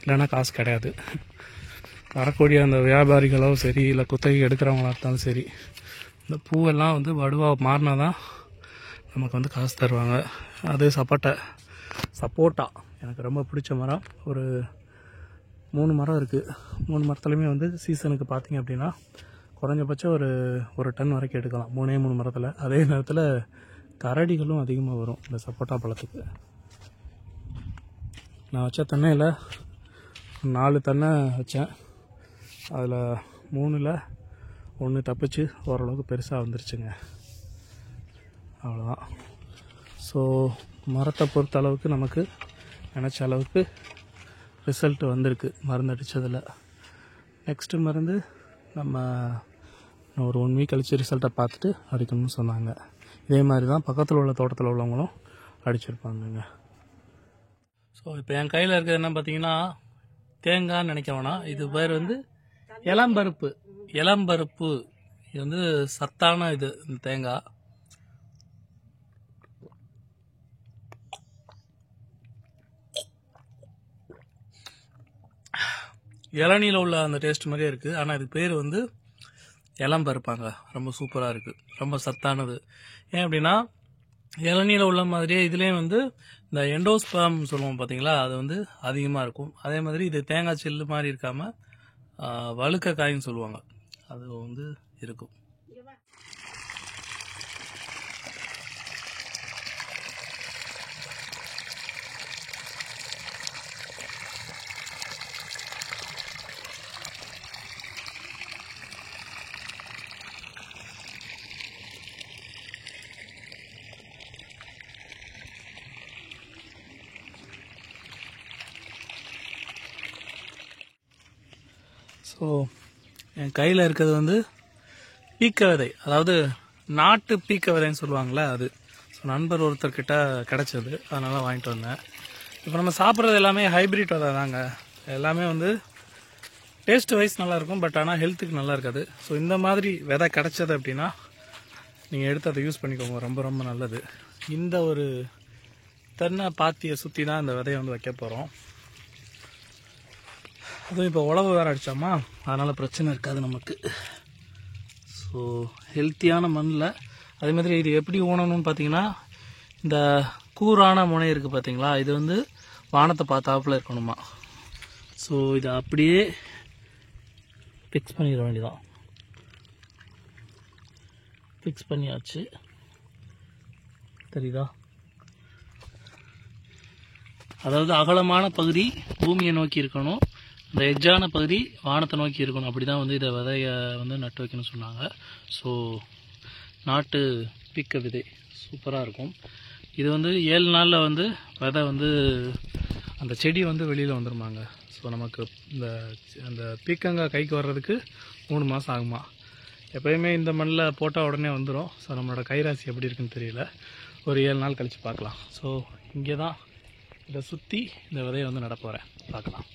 இல்லைன்னா காசு கிடையாது. வரக்கூடிய அந்த வியாபாரிகளோ சரி, இல்லை குத்தகை எடுக்கிறவங்களா இருந்தாலும் சரி, இந்த பூவெல்லாம் வந்து வடுவாக மாறினா தான் நமக்கு வந்து காசு தருவாங்க. அது சப்போட்டா எனக்கு ரொம்ப பிடிச்ச மரம். ஒரு 3 மரம் இருக்குது. 3 மரத்துலையுமே வந்து சீசனுக்கு பார்த்திங்க அப்படின்னா குறைஞ்சபட்சம் ஒரு டன் வரைக்கும் எடுக்கலாம் 3 மரத்தில். அதே நேரத்தில் கரடிகளும் அதிகமாக வரும் இந்த சப்போட்டா பழத்துக்கு. நான் வச்ச தென்னையில் 4 தென்னை வச்சேன். அதில் 3ல் 1 தப்பிச்சு ஓரளவுக்கு பெருசாக வந்துருச்சுங்க. அவ்வளோதான். ஸோ மரத்தை பொறுத்த அளவுக்கு நமக்கு நினச்ச அளவுக்கு ரிசல்ட் வந்திருக்கு மருந்து அடித்ததில். நெக்ஸ்ட்டு மருந்து நம்ம ஒரு 1 வீக் கழித்து ரிசல்ட்டை பார்த்துட்டு அடிக்கணும்னு சொன்னாங்க. இதே மாதிரி தான் பக்கத்தில் உள்ள தோட்டத்தில் உள்ளவங்களும் அடிச்சிருப்பாங்கங்க. ஸோ இப்போ என் கையில் இருக்கிறது என்ன பார்த்தீங்கன்னா தேங்காய்ன்னு நினைக்க வேணாம், இது பேர் வந்து இளம்பருப்பு. இளம்பருப்பு இது வந்து சத்தான இது இந்த தேங்காய். இளநீல உள்ள அந்த டேஸ்ட் மாதிரியே இருக்குது, ஆனால் இதுக்கு பேர் வந்து இளம்பருப்பாங்க. ரொம்ப சூப்பராக இருக்குது, ரொம்ப சத்தானது. ஏன் அப்படின்னா இளநீல உள்ள மாதிரியே இதுலேயும் வந்து இந்த எண்டோஸ்பம் சொல்லுவோம் பார்த்தீங்களா, அது வந்து அதிகமாக இருக்கும். அதே மாதிரி இது தேங்காய் சில்லு மாதிரி இருக்காமல் வழுக்க காயின்னு சொல்லுவாங்க, அது வந்து இருக்கும். ஸோ என் கையில் இருக்கிறது வந்து பீக்க விதை, அதாவது நாட்டு பீக்க விதைன்னு சொல்லுவாங்களே அது. ஸோ நண்பர் ஒருத்தர்கிட்ட கிடச்சது, அதனால் வாங்கிட்டு வந்தேன். இப்போ நம்ம சாப்பிட்றது எல்லாமே ஹைப்ரிட் விதை தாங்க. எல்லாமே வந்து டேஸ்ட் வைஸ் நல்லாயிருக்கும், பட் ஆனால் ஹெல்த்துக்கு நல்லா இருக்காது. ஸோ இந்த மாதிரி விதை கிடச்சது அப்படின்னா நீங்கள் எடுத்து அதை யூஸ் பண்ணிக்கோங்க, ரொம்ப ரொம்ப நல்லது. இந்த ஒரு தென்னை பாத்தியை சுற்றி தான் இந்த விதையை வந்து வைக்க போகிறோம். அதுவும் இப்போ உழவு வேறு அடித்தோமா, அதனால் பிரச்சனை இருக்காது நமக்கு. ஸோ ஹெல்த்தியான மண்ணில் அதே மாதிரி இது எப்படி ஊனணும்னு பார்த்தீங்கன்னா, இந்த கூரான முனை இருக்குது பார்த்தீங்களா, இது வந்து வானத்தை பார்த்தாப்புல இருக்கணுமா. ஸோ இதை அப்படியே ஃபிக்ஸ் பண்ணிட வேண்டியதான். ஃபிக்ஸ் பண்ணியாச்சு, தெரியுதா? அதாவது அகலமான பகுதி பூமியை நோக்கி இருக்கணும், இந்த எட்ஜான பகுதி வானத்தை நோக்கி இருக்கணும். அப்படி தான் வந்து இதை விதையை வந்து நட்டு வைக்கணும்னு சொன்னாங்க. ஸோ நாட்டு பீக்க விதை சூப்பராக இருக்கும். இது வந்து 7 நாளில் வந்து விதை வந்து அந்த செடி வந்து வெளியில் வந்துருமாங்க. ஸோ நமக்கு அந்த பீக்கங்காய் கைக்கு வர்றதுக்கு 3 மாதம் ஆகுமா. எப்போயுமே இந்த மண்ணில் போட்டால் உடனே வந்துடும். ஸோ நம்மளோட கைராசி எப்படி இருக்குன்னு தெரியல, ஒரு 7 நாள் கழித்து பார்க்கலாம். ஸோ இங்கே தான் இதை சுற்றி இந்த விதையை வந்து நட போகிறேன், பார்க்கலாம்.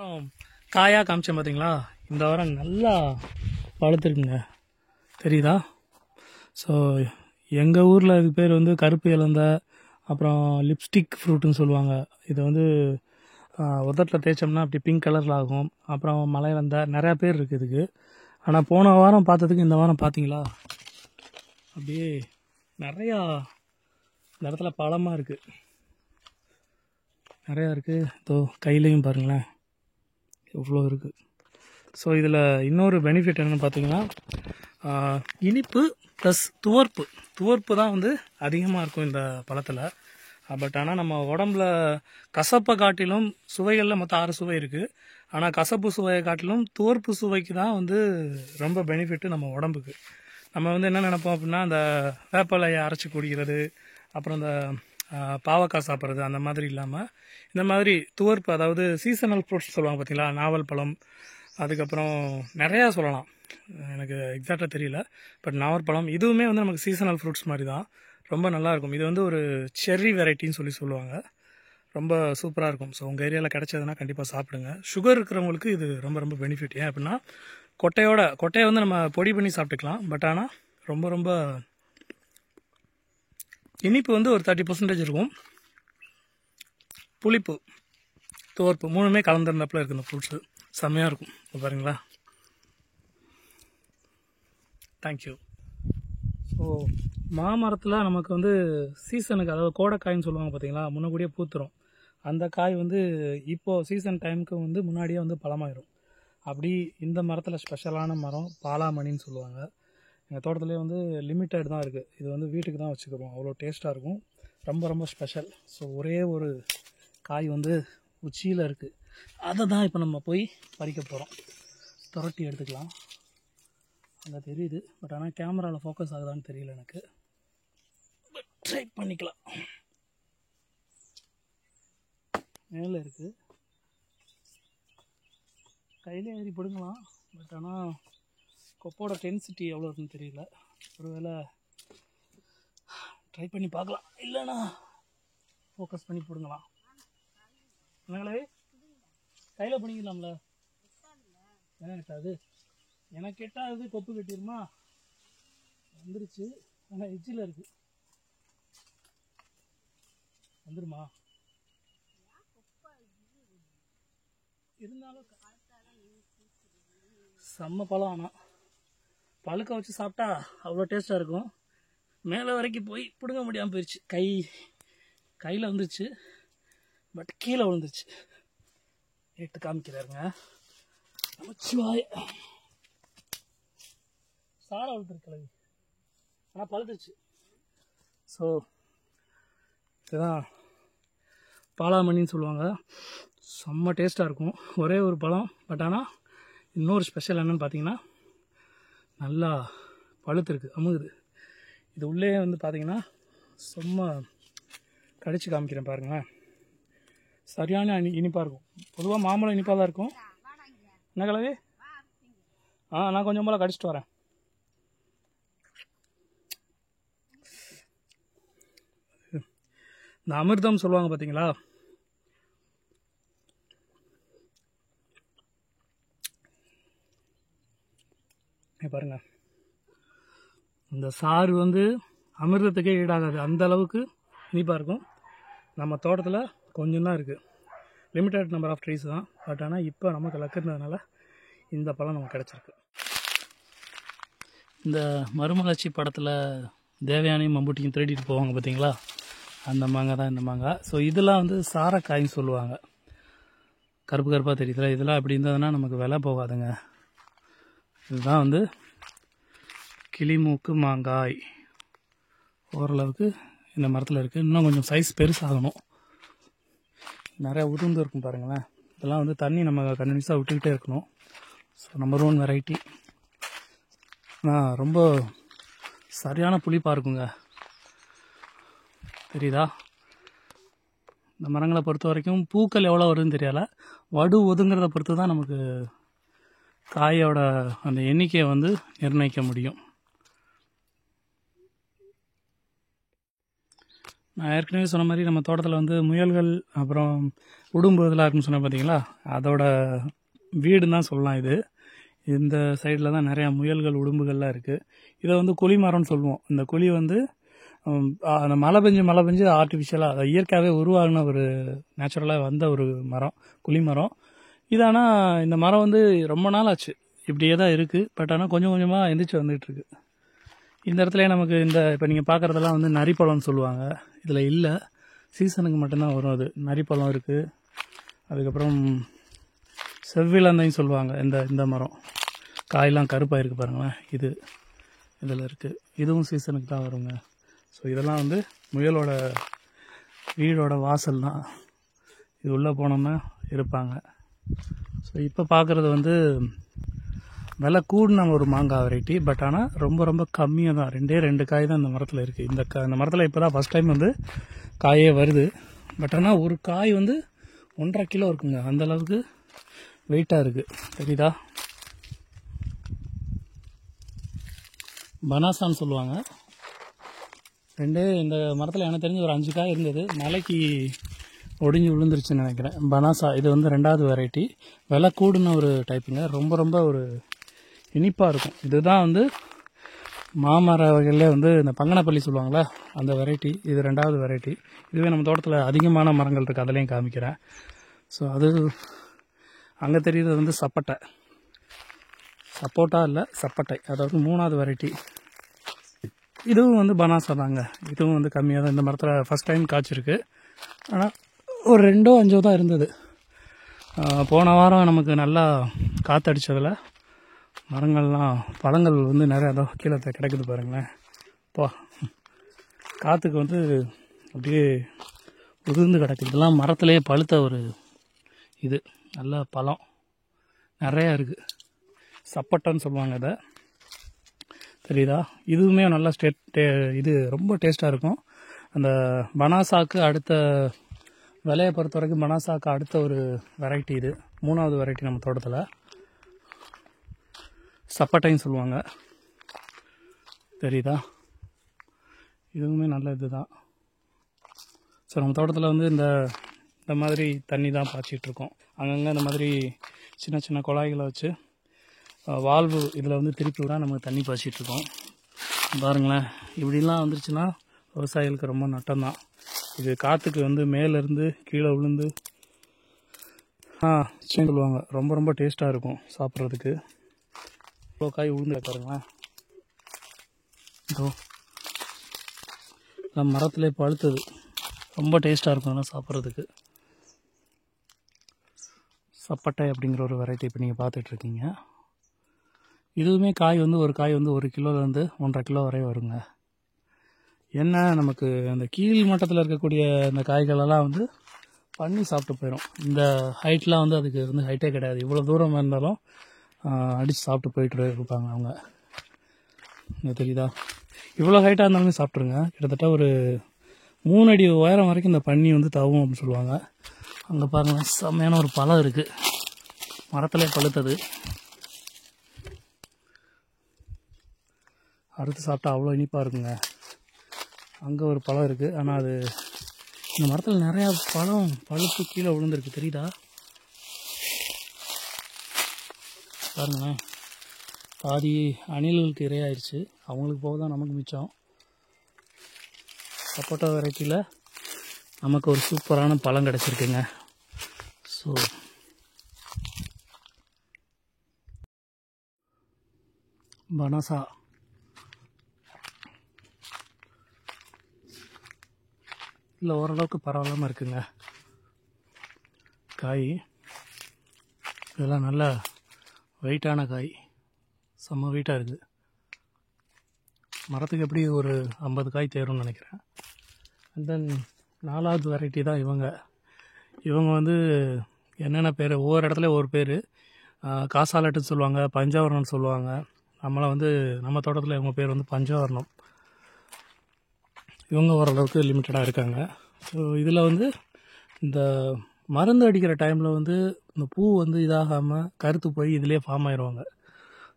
அப்புறம் காயாக காமிச்சேன் பார்த்தீங்களா, இந்த வாரம் நல்லா வளர்த்துருக்குங்க, தெரியுதா? ஸோ எங்கள் ஊரில் இதுக்கு பேர் வந்து கருப்பு இலந்த, அப்புறம் லிப்ஸ்டிக் ஃப்ரூட்டுன்னு சொல்லுவாங்க. இது வந்து உதட்டில் தேய்ச்சோம்னா அப்படி பிங்க் கலரில் ஆகும். அப்புறம் மலை இலந்த, நிறையா பேர் இருக்குது இதுக்கு. ஆனால் போன வாரம் பார்த்ததுக்கு இந்த வாரம் பார்த்தீங்களா, அப்படியே நிறையா இந்த இடத்துல பழமாக இருக்குது, நிறையா இருக்குது. இதோ கையிலையும் பாருங்களேன் எவ்வளோ இருக்குது. ஸோ இதில் இன்னொரு பெனிஃபிட் என்னென்னு பார்த்தீங்கன்னா, இனிப்பு ப்ளஸ் துவர்ப்பு தான் வந்து அதிகமாக இருக்கும் இந்த பழத்தில். பட் ஆனால் நம்ம உடம்புல கசப்பை காட்டிலும் சுவைகளில் மொத்தம் 6 சுவை இருக்குது. ஆனால் கசப்பு சுவையை காட்டிலும் துவர்ப்பு சுவைக்கு தான் வந்து ரொம்ப பெனிஃபிட்டு நம்ம உடம்புக்கு. நம்ம வந்து என்ன நினைப்போம் அப்படின்னா, இந்த வேப்பலையை அரைச்சி குடிக்கிறது, அப்புறம் இந்த பாவக்காய் சாப்பிட்றது, அந்த மாதிரி இல்லாமல் இந்த மாதிரி துவர்ப்பு, அதாவது சீசனல் ஃப்ரூட்ஸ் சொல்லுவாங்க பார்த்தீங்களா, நாவல் பழம், அதுக்கப்புறம் நிறையா சொல்லலாம், எனக்கு எக்ஸாக்டாக தெரியல. பட் நாவற்பழம் இதுவுமே வந்து நமக்கு சீசனல் ஃப்ரூட்ஸ் மாதிரி தான், ரொம்ப நல்லாயிருக்கும். இது வந்து ஒரு செர்ரி வெரைட்டின்னு சொல்லுவாங்க, ரொம்ப சூப்பராக இருக்கும். ஸோ உங்கள் ஏரியாவில் கிடச்சதுன்னா கண்டிப்பாக சாப்பிடுங்க. சுகர் இருக்கிறவங்களுக்கு இது ரொம்ப ரொம்ப பெனிஃபிட். ஏன் அப்படின்னா கொட்டையை வந்து நம்ம பொடி பண்ணி சாப்பிட்டுக்கலாம். பட் ஆனால் ரொம்ப ரொம்ப இனிப்பு வந்து ஒரு 30% இருக்கும், புளிப்பு துவர்ப்பு 3மே கலந்துருந்தாப்புல இருக்குது இந்த ஃப்ரூட்ஸு, செம்மையாக இருக்கும். இப்போ பாருங்களா, தேங்க்யூ. ஸோ மாமரத்தில் நமக்கு வந்து சீசனுக்கு, அதாவது கோடைக்காயின்னு சொல்லுவாங்க பார்த்தீங்களா, முன்னக்கூடியே பூத்துரும். அந்த காய் வந்து இப்போது சீசன் டைமுக்கு வந்து முன்னாடியே வந்து பழமாயிடும். அப்படி இந்த மரத்தில் ஸ்பெஷலான மரம் பாலாமணின்னு சொல்லுவாங்க. எங்கள் தோட்டத்துலேயே வந்து லிமிட்டட் தான் இருக்குது. இது வந்து வீட்டுக்கு தான் வச்சுக்கிறோம். அவ்வளோ டேஸ்ட்டாக இருக்கும். ரொம்ப ரொம்ப ஸ்பெஷல். ஸோ ஒரே ஒரு காய் வந்து உச்சியில் இருக்குது. அதை தான் இப்போ நம்ம போய் பறிக்க போகிறோம். துரட்டி எடுத்துக்கலாம். அங்கே தெரியுது, பட் ஆனால் கேமராவில் ஃபோக்கஸ் ஆகுதான்னு தெரியல எனக்கு. ட்ரை பண்ணிக்கலாம். மேலே இருக்குது, கையில் ஏறி பிடுங்கலாம். பட் ஆனால் கொப்போட டென்சிட்டி எவ்வளோ இருக்குன்னு தெரியல. ஒருவேளை ட்ரை பண்ணி பார்க்கலாம், இல்லைன்னா ஃபோக்கஸ் பண்ணி பிடுங்கலாம். என்னங்களே கையில் பிடிக்கலாம்ல? ஏன் கேட்டாது எனக்கு கேட்டால் கொப்பு கட்டிடுமா? வந்துருச்சு, ஆனால் எஜ்ஜில் இருக்குது. வந்துருமா? இருந்தாலும் செம்ம பழம். ஆனால் பழுக்க வச்சு சாப்பிட்டா அவ்வளோ டேஸ்ட்டாக இருக்கும். மேலே வரைக்கும் போய் பிடுங்க முடியாமல் போயிடுச்சு. கையில் வந்துருச்சு, பட் கீழே விழுந்துருச்சு. எடுத்து காமிக்கிறாருங்க. நமச்சிவாய சாரை வளர்த்துருக்கலவி, ஆனால் பழுத்துருச்சு. ஸோ இதுதான் பாலாமணின்னு சொல்லுவாங்க. செம்ம டேஸ்ட்டாக இருக்கும். ஒரே ஒரு பழம், பட் ஆனால் இன்னொரு ஸ்பெஷல் என்னென்னு பார்த்தீங்கன்னா நல்லா பழுத்துருக்கு, அமுகுது. இது உள்ளே வந்து பார்த்தீங்கன்னா சும்மா கடிச்சு காமிக்கிறேன் பாருங்களேன். சரியான இனிப்பாக இருக்கும். பொதுவாக மாம்பழம் இனிப்பாக தான் இருக்கும். என்ன கலவி? நான் கொஞ்சம் போல் கடிச்சிட்டு வரேன். இந்த அமிர்தம் சொல்லுவாங்க பார்த்தீங்களா, பாருங்க. இந்த சாறு வந்து அமிர்தத்துக்கே ஈடாகாது, அந்த அளவுக்கு இனிப்பாக இருக்கும். நம்ம தோட்டத்தில் கொஞ்சம் தான் இருக்குது, லிமிட்டட் நம்பர் ஆஃப் ட்ரீஸ் தான். பட் ஆனால் இப்போ நமக்கு லக்குறதுனால இந்த பழம் நமக்கு கிடச்சிருக்கு. இந்த மறுமலர்ச்சி படத்தில் தேவயானியும் மம்புட்டியும் தேடிட்டு போவாங்க பார்த்தீங்களா, அந்த மாங்காய் தான் இந்த மாங்காய். ஸோ இதெல்லாம் வந்து சாரக்காயின்னு சொல்லுவாங்க. கருப்பு கருப்பாக தெரியுதுல, இதெல்லாம் அப்படி இருந்ததுன்னா நமக்கு விலை போகாதுங்க. இதுதான் வந்து கிளிமூக்கு மாங்காய். ஓரளவுக்கு இந்த மரத்தில் இருக்குது. இன்னும் கொஞ்சம் சைஸ் பெருசாகணும். நிறையா உதிர்ந்து இருக்கும் பாருங்களேன். இதெல்லாம் வந்து தண்ணி நம்ம கண்டினியூஸாக விட்டுக்கிட்டே இருக்கணும். So number 1 variety. ஆனால் ரொம்ப சரியான புளிப்பாக இருக்குங்க, தெரியுதா? இந்த மரங்களை பொறுத்த வரைக்கும் பூக்கள் எவ்வளோ வருதுன்னு தெரியலை, வடு ஒதுங்கிறத பொறுத்து தான் நமக்கு காயோட அந்த எண்ணிக்கையை வந்து நிர்ணயிக்க முடியும். நான் ஏற்கனவே சொன்ன மாதிரி நம்ம தோட்டத்தில் வந்து முயல்கள் அப்புறம் உடும்பு இதெல்லாம் இருக்குன்னு சொன்னேன் பார்த்தீங்களா, அதோட வீடுன்னு தான் சொல்லலாம். இந்த சைடில் தான் நிறையா முயல்கள் உடும்புகள்லாம் இருக்குது. இதை வந்து குழி மரம்னு சொல்லுவோம். இந்த குழி வந்து அந்த மழை பெஞ்சு ஆர்டிஃபிஷியலாக, அதை இயற்கையாகவே உருவாகின ஒரு நேச்சுரலாக வந்த ஒரு மரம், குழி மரம். இது ஆனால் இந்த மரம் வந்து ரொம்ப நாள் ஆச்சு இப்படியே தான் இருக்குது. பட் ஆனால் கொஞ்சம் கொஞ்சமாக எந்திரிச்சு வந்துகிட்ருக்கு. இந்த இடத்துல நமக்கு இப்போ நீங்கள் பார்க்குறதெல்லாம் வந்து நரிப்பழம்னு சொல்லுவாங்க. இதில் இல்லை, சீசனுக்கு மட்டும்தான் வரும். அது நரிப்பழம் இருக்குது. அதுக்கப்புறம் செவ்விழந்தைன்னு சொல்லுவாங்க. இந்த மரம் காயெல்லாம் கருப்பாக இருக்குது பாருங்களேன், இதில் இருக்குது. இதுவும் சீசனுக்கு தான் வருங்க. ஸோ இதெல்லாம் வந்து முயலோட வீடோட வாசல் தான். இது உள்ளே போனோம்னா இருப்பாங்க. ஸோ இப்போ பார்க்குறது வந்து விலை கூடின ஒரு மாங்காய் வெரைட்டி. பட் ஆனால் ரொம்ப ரொம்ப கம்மியாக தான், 2 காய் தான் இந்த மரத்தில் இருக்குது. இந்த மரத்தில் இப்போ தான் ஃபஸ்ட் டைம் வந்து காயே வருது. பட் ஆனால் ஒரு காய் வந்து 1.5 கிலோ இருக்குங்க, அந்தளவுக்கு வெயிட்டாக இருக்குது, தெரியுதா? பனாசான்னு சொல்லுவாங்க. இந்த மரத்தில் எனக்கு தெரிஞ்சு ஒரு 5 காய் இருந்தது, மலைக்கு ஒடிஞ்சு விழுந்துருச்சுன்னு நினைக்கிறேன். பனாசா இது வந்து 2வது வெரைட்டி. விலை கூடுன ஒரு டைப்புங்க. ரொம்ப ரொம்ப ஒரு இனிப்பாக இருக்கும். இதுதான் வந்து மாமர வகையிலே வந்து இந்த பங்கனப்பள்ளி சொல்லுவாங்களே, அந்த வெரைட்டி. இது 2வது வெரைட்டி. இதுவே நம்ம தோட்டத்தில் அதிகமான மரங்கள் இருக்குது, அதிலையும் காமிக்கிறேன். ஸோ அது அங்கே தெரியுறது வந்து சப்பட்டை. சப்போட்டா இல்லை சப்பட்டை, அதாவது 3வது வெரைட்டி. இதுவும் வந்து பனாசா தாங்க. இதுவும் வந்து கம்மியாக தான் இந்த மரத்தில் ஃபஸ்ட் டைம் காய்ச்சிருக்கு. ஆனால் ஒரு 2ஓ 5ஓ தான் இருந்தது. போன வாரம் நமக்கு நல்லா காற்றடிச்சதில் மரங்கள்லாம் பழங்கள் வந்து நிறையா கீழே கிடைக்குது பாருங்களேன். இப்போ காற்றுக்கு வந்து அப்படியே உதிர்ந்து கிடக்குது. இதெல்லாம் மரத்துலேயே பழுத்த ஒரு இது நல்ல பழம் நிறையா இருக்குது. சப்பட்டைன்னு சொல்லுவாங்க இதை, தெரியுதா? இதுவுமே நல்லா இது ரொம்ப டேஸ்ட்டாக இருக்கும். அந்த பனாசாக்கு அடுத்த விலையை பொறுத்த வரைக்கும் பனாசாக்கு அடுத்த ஒரு வெரைட்டி இது, 3வது வெரைட்டி நம்ம தோட்டத்தில். சப்பட்டைன்னு சொல்லுவாங்க, தெரியுதா? இதுவுமே நல்ல இது தான். ஸோ நம்ம தோட்டத்தில் வந்து இந்த மாதிரி தண்ணி தான் பாய்ச்சிட்ருக்கோம். அங்கங்கே இந்த மாதிரி சின்ன சின்ன குழாய்களை வச்சு வால்வு இதில் வந்து திருப்பி விட நமக்கு தண்ணி பாய்ச்சிட்ருக்கோம். பாருங்களேன், இப்படிலாம் வந்துருச்சுன்னா விவசாயிகளுக்கு ரொம்ப நட்டம்தான். இது காற்றுக்கு வந்து மேலேருந்து கீழே விழுந்து சொல்லுவாங்க. ரொம்ப ரொம்ப டேஸ்ட்டாக இருக்கும் சாப்பிட்றதுக்கு. இவ்வளோ காய் உளுந்து பாருங்களேன். இதோ மரத்துலேயே பழுத்தது, ரொம்ப டேஸ்ட்டாக இருக்கும் அதெல்லாம் சாப்பிட்றதுக்கு. சப்பட்டை அப்படிங்கிற ஒரு வெரைட்டி இப்போ நீங்கள் பார்த்துட்ருக்கீங்க. இதுவுமே காய் வந்து ஒரு காய் வந்து 1 கிலோலேருந்து 1.5 கிலோ வரை வருங்க. என்ன நமக்கு அந்த கீழ் மட்டத்தில் இருக்கக்கூடிய இந்த காய்களெல்லாம் வந்து பண்ணி சாப்பிட்டு போயிடும். இந்த ஹைட்லாம் வந்து அதுக்கு வந்து ஹைட்டே கிடையாது. இவ்வளோ தூரம் இருந்தாலும் அடித்து சாப்பிட்டு போயிட்டு இருப்பாங்க அவங்க. தெரியுதா? இவ்வளோ ஹைட்டாக இருந்தாலுமே சாப்பிட்ருங்க. கிட்டத்தட்ட ஒரு 3 அடி உயரம் வரைக்கும் இந்த பன்னி வந்து தவும் அப்படின்னு சொல்லுவாங்க. அங்கே பாருங்கள், செம்மையான ஒரு பழம் இருக்குது, மரத்திலே பழுத்தது. அறுத்து சாப்பிட்டா அவ்வளோ இனிப்பாக இருக்குங்க. அங்கே ஒரு பழம் இருக்குது, ஆனால் அது இந்த மரத்தில் நிறையா பழம் பழுத்து கீழே விழுந்துருக்கு, தெரியுதா? பாருங்களேன், பாதி அணில்களுக்கு இரையாயிருச்சு, அவங்களுக்கு போக தான் நமக்கு மிச்சம். சப்போட்டா வெரைட்டியில் நமக்கு ஒரு சூப்பரான பழம் கிடச்சிருக்குங்க. ஸோ பனாசா இல்லை ஓரளவுக்கு பரவாயில்லாமல் இருக்குங்க காய். இதெல்லாம் நல்ல வெயிட்டான காய், செம்ம வெயிட்டாக இருக்குது. மரத்துக்கு எப்படி ஒரு 50 காய் தேரும்னு நினைக்கிறேன். அண்ட் தென் 4வது வெரைட்டி தான் இவங்க வந்து என்னென்ன பேர், ஒவ்வொரு இடத்துல ஒவ்வொரு பேர். காசாலட்டுன்னு சொல்லுவாங்க, பஞ்சவர்ணம்னு சொல்லுவாங்க. நம்ம தோட்டத்தில் இவங்க பேர் வந்து பஞ்சவர்ணம். இவங்க ஓரளவுக்கு லிமிட்டடாக இருக்காங்க. ஸோ இதில் வந்து இந்த மருந்து அடிக்கிற டைமில் வந்து இந்த பூ வந்து இதாகாமல் கருத்து போய் இதிலே ஃபார்ம் ஆயிடுவாங்க.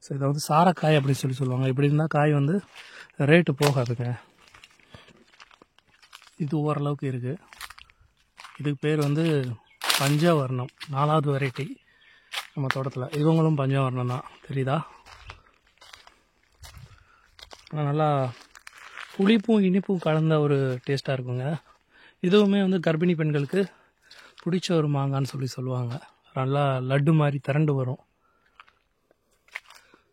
ஸோ இதை வந்து சாரக்காய் அப்படின்னு சொல்லுவாங்க. இப்படி இருந்தால் காய் வந்து ரேட்டு போகாதுங்க. இது ஓரளவுக்கு இருக்குது. இதுக்கு பேர் வந்து பஞ்சவர்ணம், 4வது வெரைட்டி நம்ம தோட்டத்தில். இவங்களும் பஞ்சவர்ணம் தான், தெரியுதா? நல்லா புளிப்பும் இனிப்பும் கலந்த ஒரு டேஸ்ட்டாக இருக்குங்க. இதுவுமே வந்து கர்ப்பிணி பெண்களுக்கு பிடிச்ச ஒரு மாங்கான்னு சொல்லுவாங்க. நல்லா லட்டு மாதிரி திரண்டு வரும்.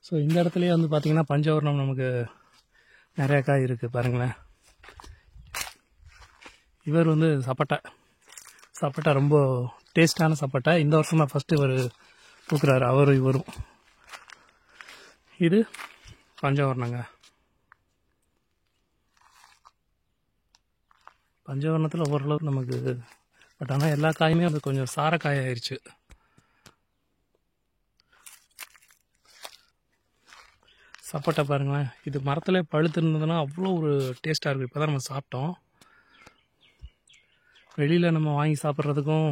ஸோ இந்த இடத்துலையே வந்து பார்த்திங்கன்னா பஞ்சவர்ணம் நமக்கு நிறையா காய் இருக்குது பாருங்களேன். இவர் வந்து சப்பட்டை ரொம்ப டேஸ்டான சப்பட்டை. இந்த வருஷம் தான் ஃபஸ்ட்டு இவர் பூக்குறாரு, இவரும். இது பஞ்சவர்ணங்க. பஞ்சவர்ணத்தில் ஓரளவுக்கு நமக்கு, பட் ஆனால் எல்லா காயுமே அது கொஞ்சம் சாரக்காய் ஆயிடுச்சு. சப்போட்டா பாருங்களேன், இது மரத்தில் பழுத்து இருந்ததுன்னா அவ்வளோ ஒரு டேஸ்ட்டாக இருக்கும். இப்போ தான் நம்ம சாப்பிட்டோம். வெளியில் நம்ம வாங்கி சாப்பிட்றதுக்கும்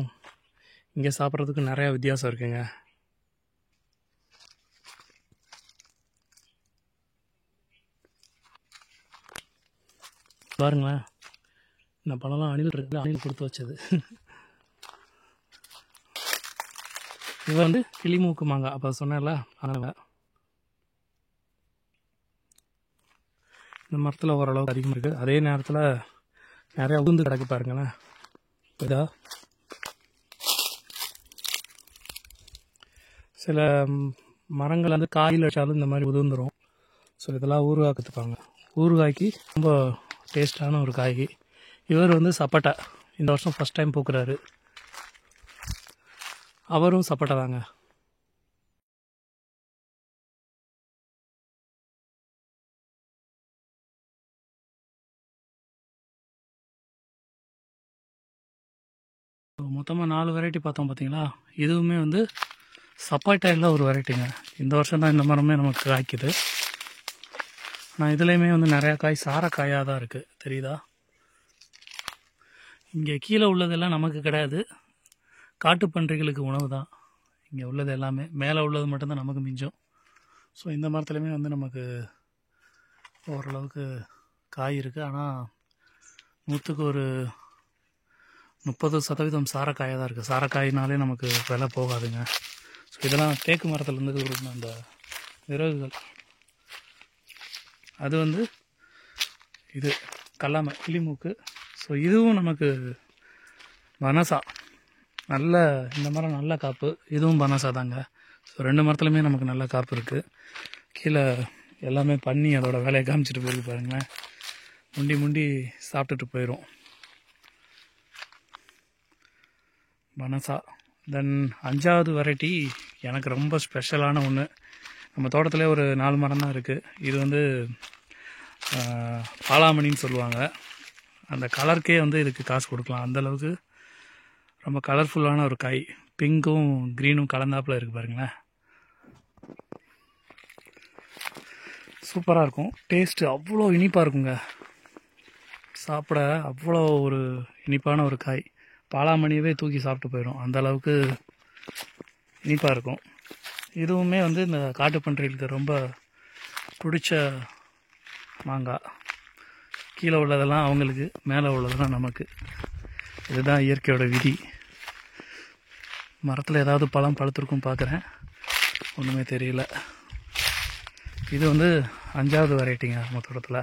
இங்கே சாப்பிட்றதுக்கும் நிறையா வித்தியாசம் இருக்குங்க. பாருங்களேன், இந்த பழம்லாம் அணில் கொடுத்து வச்சது. இது வந்து கிளிமூக்கு மாங்காய், அப்போ சொன்னேன்ல, அதனால் இந்த மரத்தில் ஓரளவுக்கு அதிகமாக இருக்குது. அதே நேரத்தில் நிறையா உளுந்து கிடக்கு பாருங்களேன். இதா சில மரங்கள் வந்து காயில் வச்சாலும் இந்த மாதிரி உதிர்ந்துடும். ஸோ இதெல்லாம் ஊறுகாய் கற்றுப்பாங்க. ஊறுகாய்க்கு ரொம்ப டேஸ்டான ஒரு காய். இவர் வந்து சப்போட்டா இந்த வருஷம் ஃபஸ்ட் டைம் பூக்குறாரு. அவரும் சப்போட்டா தாங்க. மொத்தமாக 4 வெரைட்டி பார்த்தோம் பார்த்தீங்களா. இதுவுமே வந்து சப்பாட்டாயில் ஒரு வெரைட்டிங்க. இந்த வருஷம் தான் இந்த மரமே நமக்கு காய்க்குது. ஆனால் இதுலேயுமே வந்து நிறையா காய் சாரக்காயாக தான் இருக்குது, தெரியுதா? இங்கே கீழே உள்ளதெல்லாம் நமக்கு கிடையாது, காட்டுப்பன்றிகளுக்கு உணவு தான். இங்கே உள்ளது எல்லாமே, மேலே உள்ளது மட்டும்தான் நமக்கு மிஞ்சம். ஸோ இந்த மரத்துலையுமே வந்து நமக்கு ஓரளவுக்கு காய் இருக்குது. ஆனால் 100க்கு ஒரு 30% சாரக்காயாக தான் இருக்குது. சாரக்காயினாலே நமக்கு விலை போகாதுங்க. ஸோ இதெல்லாம் தேக்கு மரத்துலேருந்து கொடுக்கணும் அந்த விறகுகள். அது வந்து இது கல்லாமை கிளிமூக்கு. ஸோ இதுவும் நமக்கு பனசா, நல்ல இந்த மரம் நல்ல காப்பு. இதுவும் பனசா தாங்க. ஸோ 2 மரத்துலையுமே நமக்கு நல்ல காப்பு இருக்குது. கீழே எல்லாமே பண்ணி அதோட வேலையை காமிச்சிட்டு போயிருக்கு பாருங்களேன். முண்டி முண்டி சாப்பிட்டுட்டு போயிடும் பனசா. தென் 5வது வெரைட்டி எனக்கு ரொம்ப ஸ்பெஷலான ஒன்று. நம்ம தோட்டத்திலே ஒரு 4 மரம் தான் இருக்குது. இது வந்து பாலாமணின்னு சொல்லுவாங்க. அந்த கலருக்கே வந்து இதுக்கு காசு கொடுக்கலாம், அந்தளவுக்கு ரொம்ப கலர்ஃபுல்லான ஒரு காய். பிங்க்கும் க்ரீனும் கலந்தாப்பில் இருக்குது பாருங்களேன். சூப்பராக இருக்கும். டேஸ்ட்டு அவ்வளோ இனிப்பாக இருக்குங்க. சாப்பிட அவ்வளோ ஒரு இனிப்பான ஒரு காய். பாலாமணியவே தூக்கி சாப்பிட்டு போயிடும், அந்தளவுக்கு இனிப்பாக இருக்கும். இதுவுமே வந்து இந்த காட்டுப்பன்றிகளுக்கு ரொம்ப பிடிச்ச மாங்காய். கீழே உள்ளதெல்லாம் அவங்களுக்கு, மேலே உள்ளதெல்லாம் நமக்கு. இதுதான் இயற்கையோட விதி. மரத்தில் ஏதாவது பழம் பழுத்திருக்கும் பார்க்குறேன், ஒன்றுமே தெரியல. இது வந்து 5வது வெரைட்டிங்க மொத்தத்தில்.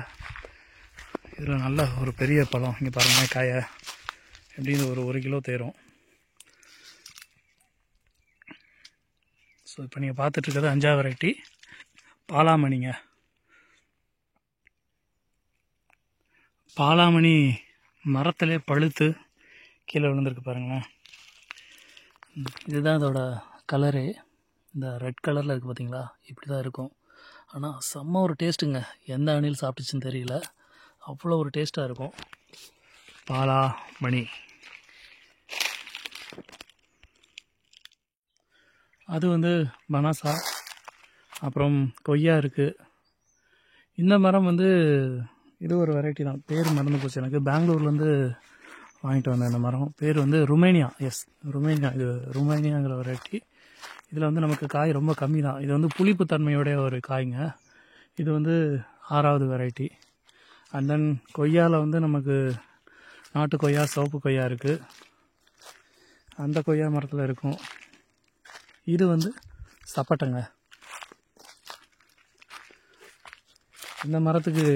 இதில் நல்ல ஒரு பெரிய பழம். இங்கே பாருங்கள் காயை எப்படின்னு ஒரு 1 கிலோ தேரும். ஸோ இப்போ நீங்கள் பார்த்துட்ருக்கிறது 5வது வெரைட்டி பாலாமணிங்க. பாலாமணி மரத்திலே பழுத்து கீழே விழுந்திருக்கு பாருங்களேன். இதுதான் அதோட கலரு. இந்த ரெட் கலரில் இருக்குது பார்த்தீங்களா, இப்படி தான் இருக்கும். ஆனால் செம்ம ஒரு டேஸ்ட்டுங்க. எந்த அணில் சாப்பிட்டுச்சுன்னு தெரியல, அவ்வளோ ஒரு டேஸ்ட்டாக இருக்கும் பாலாமணி. அது வந்து பனாசா. அப்புறம் கொய்யா இருக்குது. இந்த மரம் வந்து இது ஒரு வெரைட்டி தான், பேர் மறந்து போச்சு எனக்கு. பெங்களூர்லேருந்து வாங்கிட்டு வந்தேன் இந்த மரம். பேர் வந்து ருமேனியா. S, Romania. இது ருமேனியாங்கிற வெரைட்டி. இதில் வந்து நமக்கு காய் ரொம்ப கம்மி தான். இது வந்து புளிப்பு தன்மையோடைய ஒரு காய்ங்க. இது வந்து 6வது வெரைட்டி. அண்ட் தென் கொய்யாவில் வந்து நமக்கு நாட்டு கொய்யா, சிவப்பு கொய்யா இருக்குது. அந்த கொய்யா மரத்தில் இருக்கும். இது வந்து சப்போட்டாங்க. இந்த மரத்துக்கு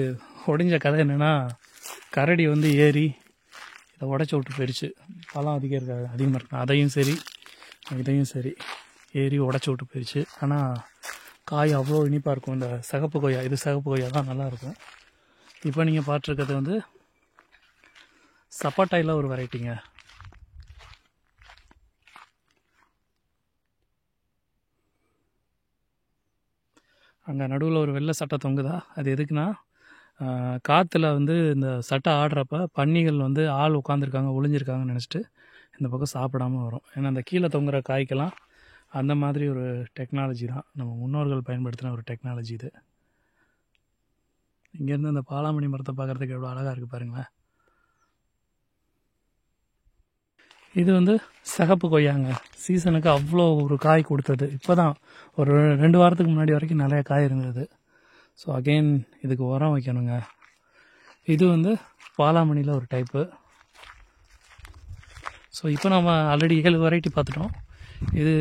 ஒடிஞ்ச கதை என்னென்னா, கரடி வந்து ஏறி இதை உடச்சி விட்டு போயிடுச்சு. பழம் அதிகமாக இருக்கும். அதையும் சரி இதையும் சரி ஏறி உடச்சி விட்டு போயிடுச்சு. ஆனால் காய் அவ்வளோ இனிப்பாக இருக்கும். இந்த சிகப்பு கொய்யா, இது சிகப்பு கொய்யா தான் நல்லாயிருக்கும். இப்போ நீங்கள் பார்த்துருக்கிறது வந்து சப்பாட்டாயில் ஒரு வெரைட்டிங்க. அங்கே நடுவில் ஒரு வெள்ளை சட்டை தொங்குதா, அது எதுக்குன்னா காற்றுல வந்து இந்த சட்டை ஆடுறப்ப பன்னிகள் வந்து ஆள் உட்காந்துருக்காங்க, ஒளிஞ்சிருக்காங்கன்னு நினச்சிட்டு இந்த பக்கம் சாப்பிடாமல் வரும். ஏன்னா அந்த கீழே தொங்குற காய்க்கெல்லாம் அந்த மாதிரி ஒரு டெக்னாலஜி தான், நம்ம முன்னோர்கள் பயன்படுத்தின ஒரு டெக்னாலஜி இது. இங்கேருந்து அந்த பாலாமணி மரத்தை பார்க்குறதுக்கு எவ்வளோ அழகாக இருக்குது பாருங்களேன். இது வந்து சிகப்பு கொய்யாங்க. சீசனுக்கு அவ்வளோ ஒரு காய் கொடுத்தது. இப்போ தான் ஒரு 2 வாரத்துக்கு முன்னாடி வரைக்கும் நிறைய காய் இருந்தது. ஸோ அகெயின் இதுக்கு உரம் வைக்கணுங்க. இது வந்து பாலாமணியில் ஒரு டைப்பு. ஸோ இப்போ நம்ம ஆல்ரெடி 7 வெரைட்டி பார்த்துட்டோம். இது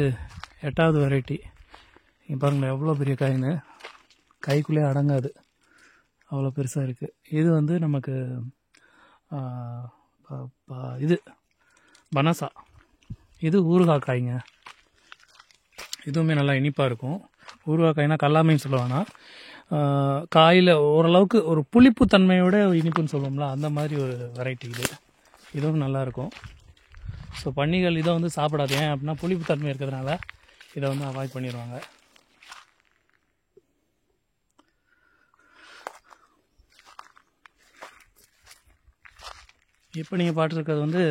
8வது வெரைட்டி. இங்கே பாருங்களேன் எவ்வளோ பெரிய காயின்னு, கைக்குள்ளே அடங்காது, அவ்வளோ பெருசாக இருக்குது. இது வந்து நமக்கு இது பனசா. இது ஊறுகாய் காய்ங்க. இதுவுமே நல்லா இனிப்பாக இருக்கும். ஊறுகாய்னா கல்லாமைன்னு சொல்லுவாங்க. காயில் ஓரளவுக்கு ஒரு புளிப்பு தன்மையோட இனிப்புன்னு சொல்லுவோம்ல, அந்த மாதிரி ஒரு வெரைட்டி இது. இதுவும் நல்லாயிருக்கும். ஸோ பன்னிகள் இதை வந்து சாப்பிடாது. ஏன் அப்படின்னா புளிப்பு தன்மை இருக்கிறதுனால இதை வந்து அவாய்ட் பண்ணிடுவாங்க. இப்போ நீங்கள் பார்த்துருக்கிறது வந்து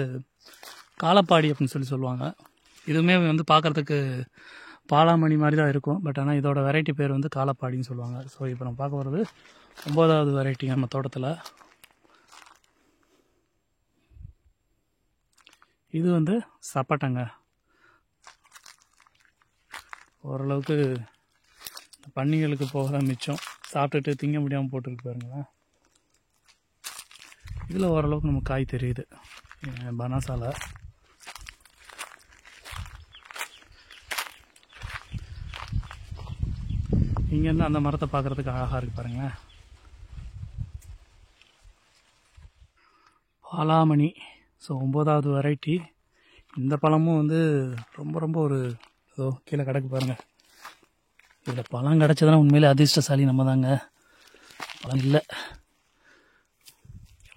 காலப்பாடி அப்படின்னு சொல்லுவாங்க. இதுவுமே வந்து பார்க்குறதுக்கு பாலாமணி மாதிரி தான் இருக்கும். பட் ஆனால் இதோட வெரைட்டி பேர் வந்து காலப்பாடின்னு சொல்லுவாங்க. ஸோ இப்போ நம்ம பார்க்க போகிறது 9வது வெரைட்டி நம்ம தோட்டத்தில். இது வந்து சப்பட்டைங்க. ஓரளவுக்கு பன்னிகளுக்கு போக தான் மிச்சம், சாப்பிட்டுட்டு திங்க முடியாமல் போட்டுருக்கு பாருங்களேன். இதில் ஓரளவுக்கு நம்ம காய் தெரியுது. பனாசால இங்கேருந்து அந்த மரத்தை பார்க்குறதுக்கு அழகாக இருக்குது பாருங்களேன். பாலாமணி. ஸோ 9வது வெரைட்டி. இந்த பழமும் வந்து ரொம்ப ரொம்ப ஒரு ஏதோ கீழே கிடக்கு பாருங்கள். இதில் பழம் கிடச்சதுன்னா உண்மையிலே அதிர்ஷ்டசாலி நம்ம தாங்க. பழம் இல்லை,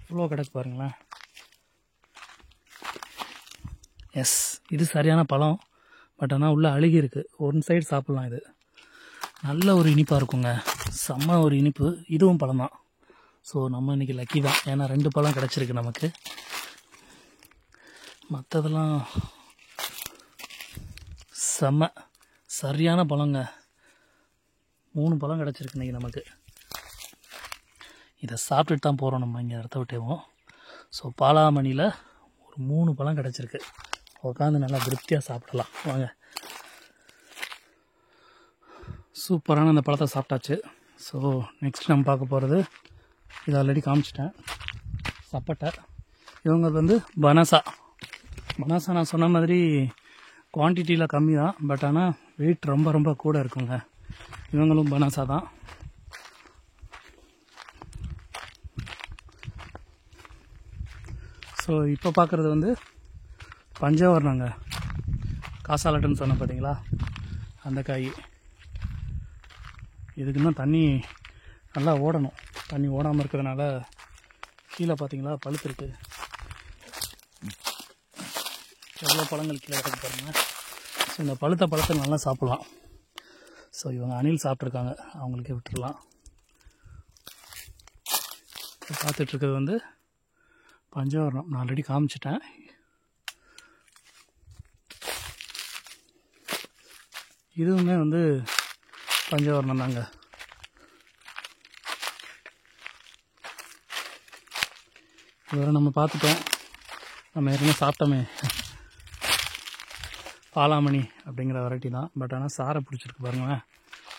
எவ்வளோ கிடக்கு பாருங்களேன். எஸ், இது சரியான பழம். பட் ஆனால் உள்ளே அழுகி இருக்குது. ஒன் சைடு சாப்பிட்லாம். இது நல்ல ஒரு இனிப்பாக இருக்குங்க, செம்ம ஒரு இனிப்பு. இதுவும் பழம் தான். ஸோ நம்ம இன்றைக்கி லக்கி தான், ஏன்னா 2 பழம் கிடச்சிருக்கு நமக்கு. மற்றதெல்லாம் செம்ம சரியான பழங்க. 3 பழம் கிடச்சிருக்கு இன்றைக்கி நமக்கு. இதை சாப்பிட்டுட்டு தான் போகிறோம் நம்ம இங்கே இடத்த விட்டேவோம். ஸோ பாலாமணியில் ஒரு 3 பழம் கிடச்சிருக்கு. உட்காந்து நல்லா திருப்தியாக சாப்பிடலாம் வாங்க. சூப்பரான அந்த பழத்தை சாப்பிட்டாச்சு. ஸோ நெக்ஸ்ட் நம்ம பார்க்க போகிறது, இது ஆல்ரெடி காமிச்சிட்டேன், சப்பட்டை. இவங்க வந்து பனாசா. பனாசா நான் சொன்ன மாதிரி குவான்டிட்டியில் கம்மி தான், பட் ஆனால் வெயிட் ரொம்ப ரொம்ப கூட இருக்குங்க. இவங்களும் பனாசா தான். ஸோ இப்போ பார்க்குறது வந்து பஞ்சவர்ணங்க. காசாலட்டுன்னு சொன்னேன் பார்த்தீங்களா, அந்த காய். இதுக்கு இன்னும் தண்ணி நல்லா ஓடணும். தண்ணி ஓடாமல் இருக்கிறதுனால கீழே பார்த்தீங்களா பழுத்துருக்கு. எவ்வளோ பழங்கள் கீழே கிடக்கு பாருங்கள். ஸோ இந்த பழத்தை நல்லா சாப்பிட்லாம். ஸோ இவங்க அணில் சாப்பிட்ருக்காங்க, அவங்களுக்கே விட்டுடலாம். பார்த்துட்ருக்கிறது வந்து பஞ்சவர்ணம். நான் ஆல்ரெடி காமிச்சிட்டேன். இதுவுமே வந்து பஞ்சவர்ணம் தாங்க. இவரை நம்ம பார்த்துட்டோம். நம்ம ஏற்கனவே சாப்பிட்டோமே, பாலாமணி அப்படிங்கிற வெரைட்டி தான். பட் ஆனால் சாரை பிடிச்சிருக்கு பாருங்களேன்.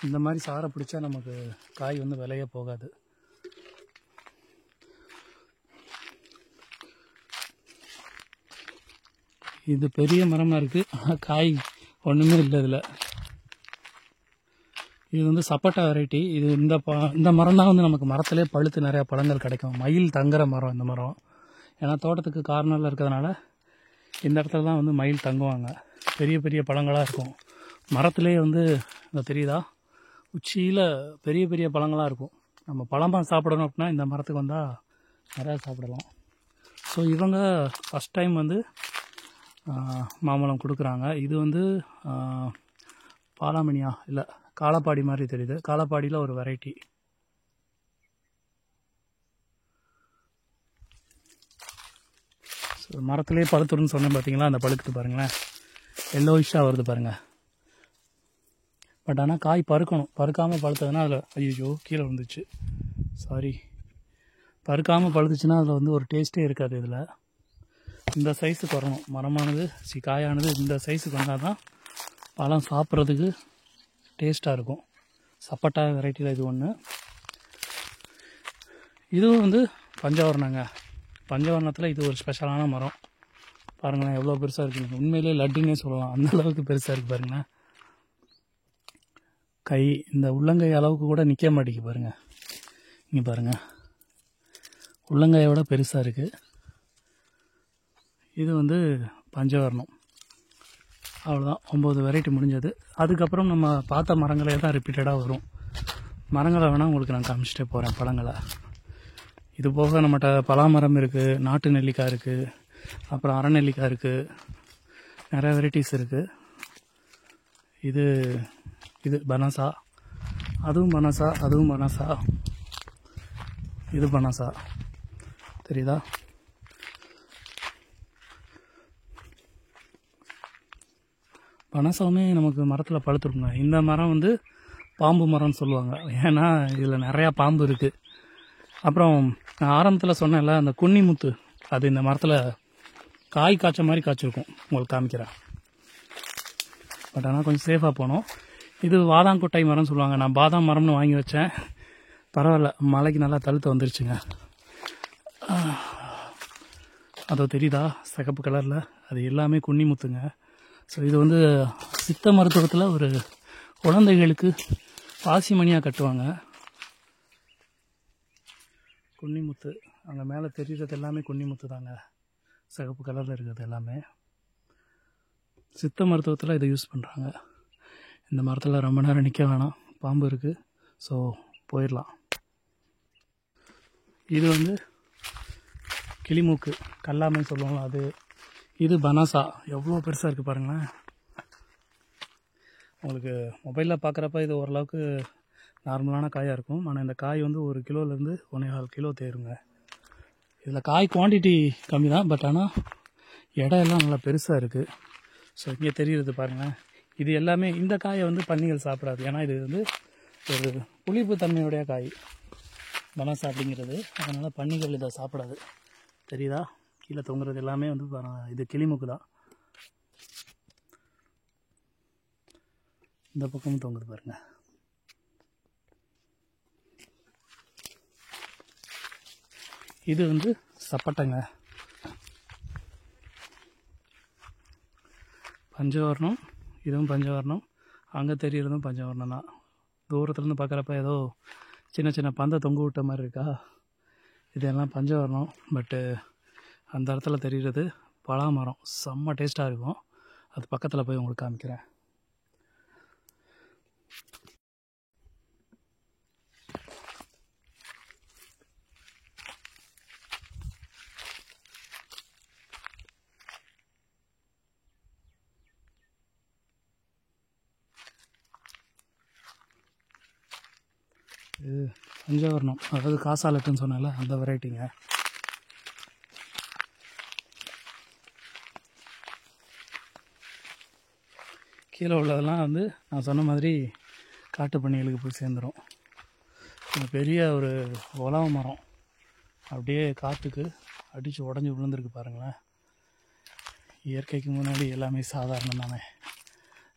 இந்த மாதிரி சாரை பிடிச்சா நமக்கு காய் வந்து விலையே போகாது. இது பெரிய மரமாக இருக்குது, ஆனால் காய் ஒன்றுமே இல்லை இதில். இது வந்து சப்போட்டா வெரைட்டி. இது இந்த மரம் தான் வந்து நமக்கு மரத்திலே பழுத்து நிறையா பழங்கள் கிடைக்கும். மயில் தங்குற மரம் இந்த மரம். ஏன்னா தோட்டத்துக்கு கார்னரில் இருக்கிறதுனால இந்த இடத்துல தான் வந்து மயில் தங்குவாங்க. பெரிய பெரிய பழங்களாக இருக்கும். மரத்துலேயே வந்து இந்த தெரியுதா, உச்சியில் பெரிய பெரிய பழங்களாக இருக்கும். நம்ம பழமாக சாப்பிடணும் அப்படின்னா இந்த மரத்துக்கு வந்தால் நிறையா சாப்பிடலாம். ஸோ இவங்க ஃபஸ்ட் டைம் வந்து மாம்பழம் கொடுக்குறாங்க. இது வந்து பாலாமணியா இல்லை காலப்பாடி மாதிரி தெரியுது. காலப்பாடியில் ஒரு வெரைட்டி. ஸோ மரத்துலேயே பழுத்துருன்னு சொன்னேன் பார்த்தீங்களா, அந்த பழுக்குது பாருங்களேன். எல்லோயிஷாக வருது பாருங்கள். பட் ஆனால் காய் பறுக்கணும். பறுக்காமல் பழுத்ததுன்னா அதில் ஐயோ கீழே வந்துச்சு, சாரி. பறுக்காமல் பழுத்துச்சுன்னா அதில் வந்து ஒரு டேஸ்ட்டே இருக்காது. இதில் இந்த சைஸுக்கு வரணும் மரமானது, காயானது இந்த சைஸுக்கு வந்தால் தான் பழம் சாப்பிட்றதுக்கு டேஸ்ட்டாக இருக்கும். சப்பட்டா வெரைட்டியில் இது ஒன்று. இதுவும் வந்து பஞ்சவர்ணங்க. பஞ்சவர்ணத்தில் இது ஒரு ஸ்பெஷலான மரம். பாருங்களேன் எவ்வளோ பெருசாக இருக்குங்க. உண்மையிலே லட்டுன்னே சொல்லலாம், அந்தளவுக்கு பெருசாக இருக்குது பாருங்களேன். கை இந்த உள்ளங்கை அளவுக்கு கூட நிற்க மாட்டேங்குது பாருங்கள். இங்கே பாருங்கள், உள்ளங்கையோட பெருசாக இருக்குது. இது வந்து பஞ்சவர்ணம். அவ்வளோதான் 9 வெரைட்டி முடிஞ்சது. அதுக்கப்புறம் நம்ம பார்த்த மரங்களே தான் ரிப்பீட்டடாக வரும். மரங்களை வேணால் உங்களுக்கு நான் காமிச்சிட்டே போகிறேன் பழங்களை. இது போக நம்மகிட்ட பலாமரம் இருக்குது, நாட்டு நெல்லிக்காய் இருக்குது, அப்புறம் அரை நெல்லிக்காய் இருக்குது, நிறைய வெரைட்டிஸ் இருக்குது. இது பனாசா, அதுவும் பனாசா, அதுவும் பனாசா, இது பனாசா, தெரியுதா? பனாசாவுமே நமக்கு மரத்தில் பழுத்துருக்குங்க. இந்த மரம் வந்து பாம்பு மரம்னு சொல்லுவாங்க, ஏன்னா இதில் நிறையா பாம்பு இருக்குது. அப்புறம் நான் ஆரம்பத்தில் சொன்னேன்ல அந்த குன்னிமுத்து, அது இந்த மரத்தில் காய் காய்ச்ச மாதிரி காய்ச்சிருக்கும், உங்களுக்கு காமிக்கிறேன். பட் ஆனால் கொஞ்சம் சேஃபாக போனோம். இது வாதாங்கொட்டை மரம்னு சொல்லுவாங்க. நான் பாதாம் மரம்னு வாங்கி வச்சேன், பரவாயில்ல, மலைக்கு நல்லா தழுத்து வந்துருச்சுங்க. அதோ தெரியுதா சிகப்பு கலரில், அது எல்லாமே குன்னிமுத்துங்க. ஸோ இது வந்து சித்த மருத்துவத்தில் ஒரு குழந்தைகளுக்கு பாசிமணியாக கட்டுவாங்க. குன்னிமுத்து அங்கே மேலே தெரிகிறது எல்லாமே குன்னிமுத்து தாங்க, சிகப்பு கலரில் இருக்கிறது எல்லாமே. சித்த மருத்துவத்தில் இதை யூஸ் பண்ணுறாங்க. இந்த மரத்தில் ரொம்ப நேரம் நிற்க வேணாம், பாம்பு இருக்குது, ஸோ போயிடலாம். இது வந்து கிளிமூக்கு, கல்லாமைன்னு சொல்லுவாங்களா அது. இது பனாசா, எவ்வளோ பெருசாக இருக்குது பாருங்களேன். உங்களுக்கு மொபைலில் பார்க்குறப்ப இது ஓரளவுக்கு நார்மலான காயாக இருக்கும். ஆனால் இந்த காய் வந்து 1 கிலோலேருந்து 1.25 கிலோ தேருங்க. இதில் காய் குவான்டிட்டி கம்மி தான், பட் ஆனால் இடம் எல்லாம் நல்லா பெருசாக இருக்குது. ஸோ இங்கே தெரிகிறது பாருங்கள். இது எல்லாமே இந்த காயை வந்து பன்னிகள் சாப்பிடாது, ஏன்னா இது வந்து ஒரு புளிப்பு தன்மையுடைய காய் பனாசா அப்படிங்கிறது. அதனால் பன்னிகள் இதை சாப்பிடாது. தெரியுதா? கீழே தொங்குறது எல்லாமே வந்து இது கிளிமுக்கு தான். இந்த பக்கமும் தொங்குது பாருங்க. இது வந்து சப்பட்டைங்க, பஞ்சவர்ணம். இதுவும் பஞ்சவர்ணம், அங்கே தெரிகிறதும் பஞ்சவர்ணம் தான். தூரத்துலேருந்து பார்க்குறப்ப ஏதோ சின்ன சின்ன பந்தை தொங்க விட்ட மாதிரி இருக்கா, இதெல்லாம் பஞ்சவர்ணம். பட்டு அந்த இடத்துல தெரிகிறது பலாமரம், செம்ம டேஸ்ட்டாக இருக்கும். அது பக்கத்தில் போய் உங்களுக்கு காமிக்கிறேன். இது பஞ்சவர்ணம், அதாவது காசாலட்டுன்னு சொன்னால அந்த வெரைட்டிங்க. கீழே உள்ளதெல்லாம் வந்து நான் சொன்ன மாதிரி காட்டு பன்னிகளுக்கு போய் சேர்ந்துடும். பெரிய ஒரு உலவ மரம் அப்படியே காற்றுக்கு அடித்து உடஞ்சி விழுந்துருக்கு பாருங்களேன். இயற்கைக்கு முன்னாடி எல்லாமே சாதாரணம் தானே.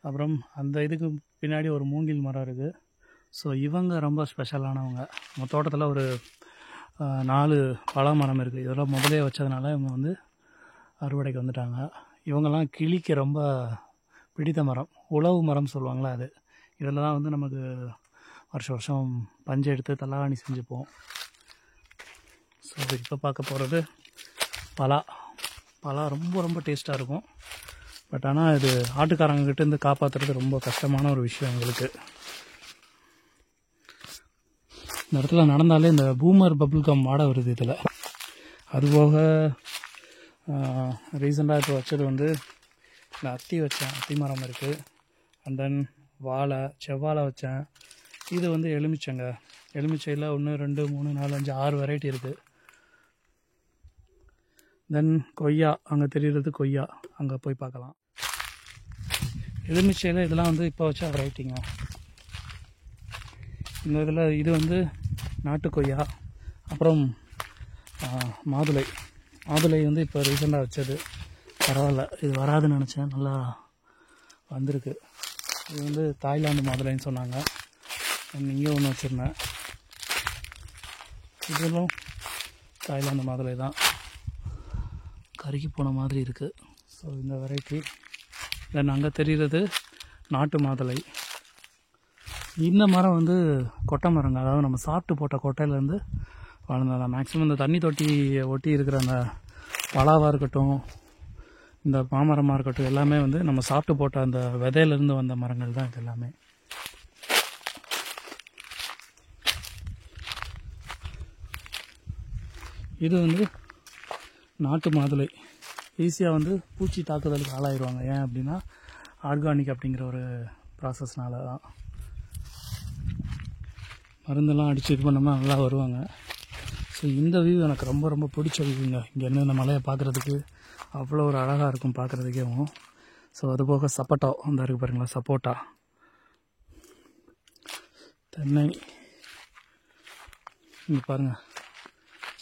அப்புறம் அந்த இதுக்கு பின்னாடி ஒரு மூங்கில் மரம் இருக்குது. ஸோ இவங்க ரொம்ப ஸ்பெஷலானவங்க. நம்ம தோட்டத்தில் ஒரு 4 பலா மரம் இருக்குது. இதெல்லாம் முதலே வச்சதுனால இவங்க வந்து அறுவடைக்கு வந்துட்டாங்க. இவங்கெல்லாம் கிளிக்கு ரொம்ப பிடித்த மரம், உழவு மரம் சொல்லுவாங்களா அது. இதில் தான் வந்து நமக்கு வருஷம் பஞ்சை எடுத்து தல்லாணி செஞ்சுப்போம். ஸோ இப்போ பார்க்க போகிறது பலா ரொம்ப ரொம்ப டேஸ்ட்டாக இருக்கும். பட் ஆனால் இது ஆட்டுக்காரங்கிட்டேருந்து காப்பாற்றுறது ரொம்ப கஷ்டமான ஒரு விஷயம் எங்களுக்கு. இந்த இடத்துல நடந்தாலே இந்த பூமர் பபுள்கம் வாடை வருது இதில். அதுபோக ரீசெண்டாக இப்போ வச்சது வந்து நான் அத்தி மரம் இருக்குது. அண்ட் தென் செவ்வாழை வச்சேன். இது வந்து எலுமிச்சையில் 1 2 3 4 5 6 வெரைட்டி இருக்குது. தென் கொய்யா, அங்கே தெரிகிறது கொய்யா, அங்கே போய் பார்க்கலாம். எலுமிச்சையில் இதெல்லாம் வந்து இப்போ வச்ச வெரைட்டிங்க. இந்த இதில் இது வந்து நாட்டு கொய்யா. அப்புறம் மாதுளை வந்து இப்போ ரீசெண்டாக வச்சது. பரவாயில்ல, இது வராதுன்னு நினச்சேன், நல்லா வந்திருக்கு. இது வந்து தாய்லாந்து மாதுளைன்னு சொன்னாங்க. இங்கே ஒன்று வச்சுருந்தேன். இதெல்லாம் தாய்லாந்து மாதுளை தான், கருகி போன மாதிரி இருக்குது. ஸோ இந்த வெரைட்டி. தென் அங்கே தெரிகிறது நாட்டு மாதுளை. இந்த மரம் வந்து கொட்டை மரங்க, அதாவது நம்ம சாப்பிட்டு போட்ட கொட்டையிலேருந்து வளர்ந்ததான். மேக்ஸிமம் இந்த தண்ணி தொட்டி ஒட்டி இருக்கிற அந்த பலாவாக இருக்கட்டும், இந்த மாமரமாக இருக்கட்டும் எல்லாமே வந்து நம்ம சாப்பிட்டு போட்ட அந்த விதையிலேருந்து வந்த மரங்கள் தான் இது எல்லாமே. இது வந்து நாட்டு மாதுளை. ஈஸியாக வந்து பூச்சி தாக்குதலுக்கு ஆளாயிடுவாங்க. ஏன் அப்படின்னா ஆர்கானிக் அப்படிங்கிற ஒரு ப்ராசஸ்னால தான். மருந்தெல்லாம் அடித்து இது பண்ணோம்னா நல்லா வருவாங்க. ஸோ இந்த வியூ எனக்கு ரொம்ப ரொம்ப பிடிச்ச வியூங்க. இங்கேருந்து இந்த மலையை பார்க்குறதுக்கு அவ்வளோ ஒரு அழகாக இருக்கும் பார்க்குறதுக்கேவும். ஸோ அது போக சப்போட்டா அந்த இருக்குது பாருங்களா, சப்போட்டா, தென்னை. இங்கே பாருங்கள்,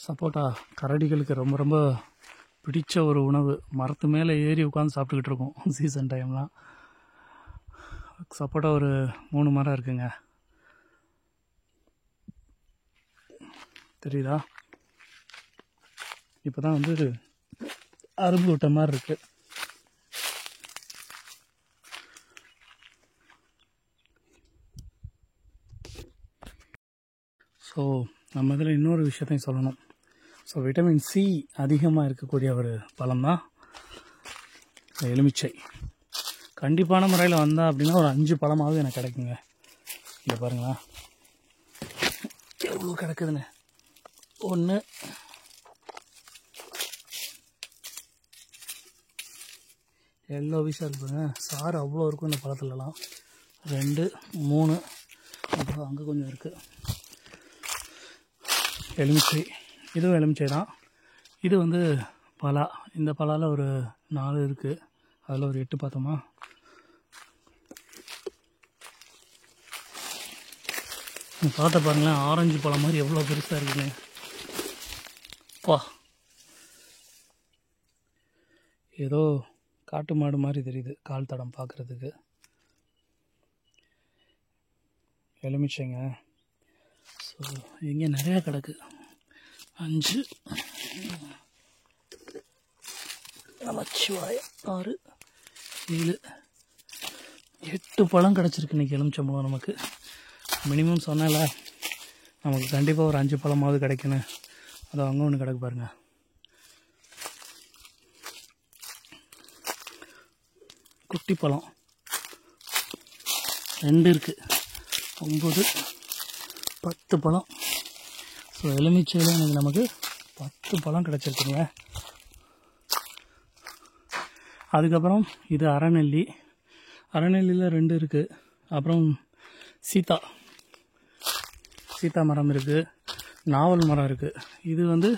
சப்போட்டா கரடிகளுக்கு ரொம்ப ரொம்ப பிடிச்ச ஒரு உணவு. மரத்து மேலே ஏறி உட்காந்து சாப்பிட்டுக்கிட்டு இருக்கோம் சீசன் டைம்லாம். சப்போட்டா ஒரு 3 மரம் இருக்குங்க, தெரியுதா? இப்போ தான் வந்து அரும்பு விட்ட மாதிரி இருக்குது. ஸோ நம்ம இதில் இன்னொரு விஷயத்தையும் சொல்லணும். ஸோ விட்டமின் சி அதிகமாக இருக்கக்கூடிய ஒரு பழம் தான் எலுமிச்சை. கண்டிப்பான முறையில் வந்தால் அப்படின்னா ஒரு 5 பழமாவது எனக்கு கிடைக்குங்க. இங்கே பாருங்களா எவ்வளோ கிடக்குதுன்னு. 1 எல்லோ விஷயம் இருக்குங்க, சாறு அவ்வளோ இருக்கும் இந்த பழத்துலலாம். 2 3 அப்புறம் அங்கே கொஞ்சம் இருக்குது. எலுமிச்சை, இதுவும் எலுமிச்சை தான். இது வந்து பலா. இந்த பலாவில் ஒரு 4 இருக்குது, அதில் ஒரு 8 பார்த்தோமா. பார்த்த பாருங்களேன், ஆரஞ்சு பழம் மாதிரி எவ்வளோ பெருசாக இருக்குங்க. பா, ஏதோ காட்டு மாடு மாதிரி தெரியுது கால் தடம் பார்க்குறதுக்கு. எலுமிச்சைங்க. ஸோ இங்கே நிறையா கிடக்கு. 5 நமச்சிவாய 6 7 8 பழம் கிடச்சிருக்கு இன்றைக்கி எலுமிச்சம்பழம் நமக்கு. மினிமம் சொன்னால நமக்கு கண்டிப்பாக ஒரு 5 பழமாவது கிடைக்கணும். அது அங்கே ஒன்று கிடக்கு பாருங்கள். குட்டி பழம் 2 இருக்குது, 9 10 பழம். ஸோ எலுமிச்சையில் எனக்கு நமக்கு 10 பழம் கிடச்சிருக்குங்க. அதுக்கப்புறம் இது அரைநெல்லி. அரைநெல்லியில் 2 இருக்குது. அப்புறம் சீதா மரம் இருக்குது, நாவல் மரம் இருக்குது. இது வந்து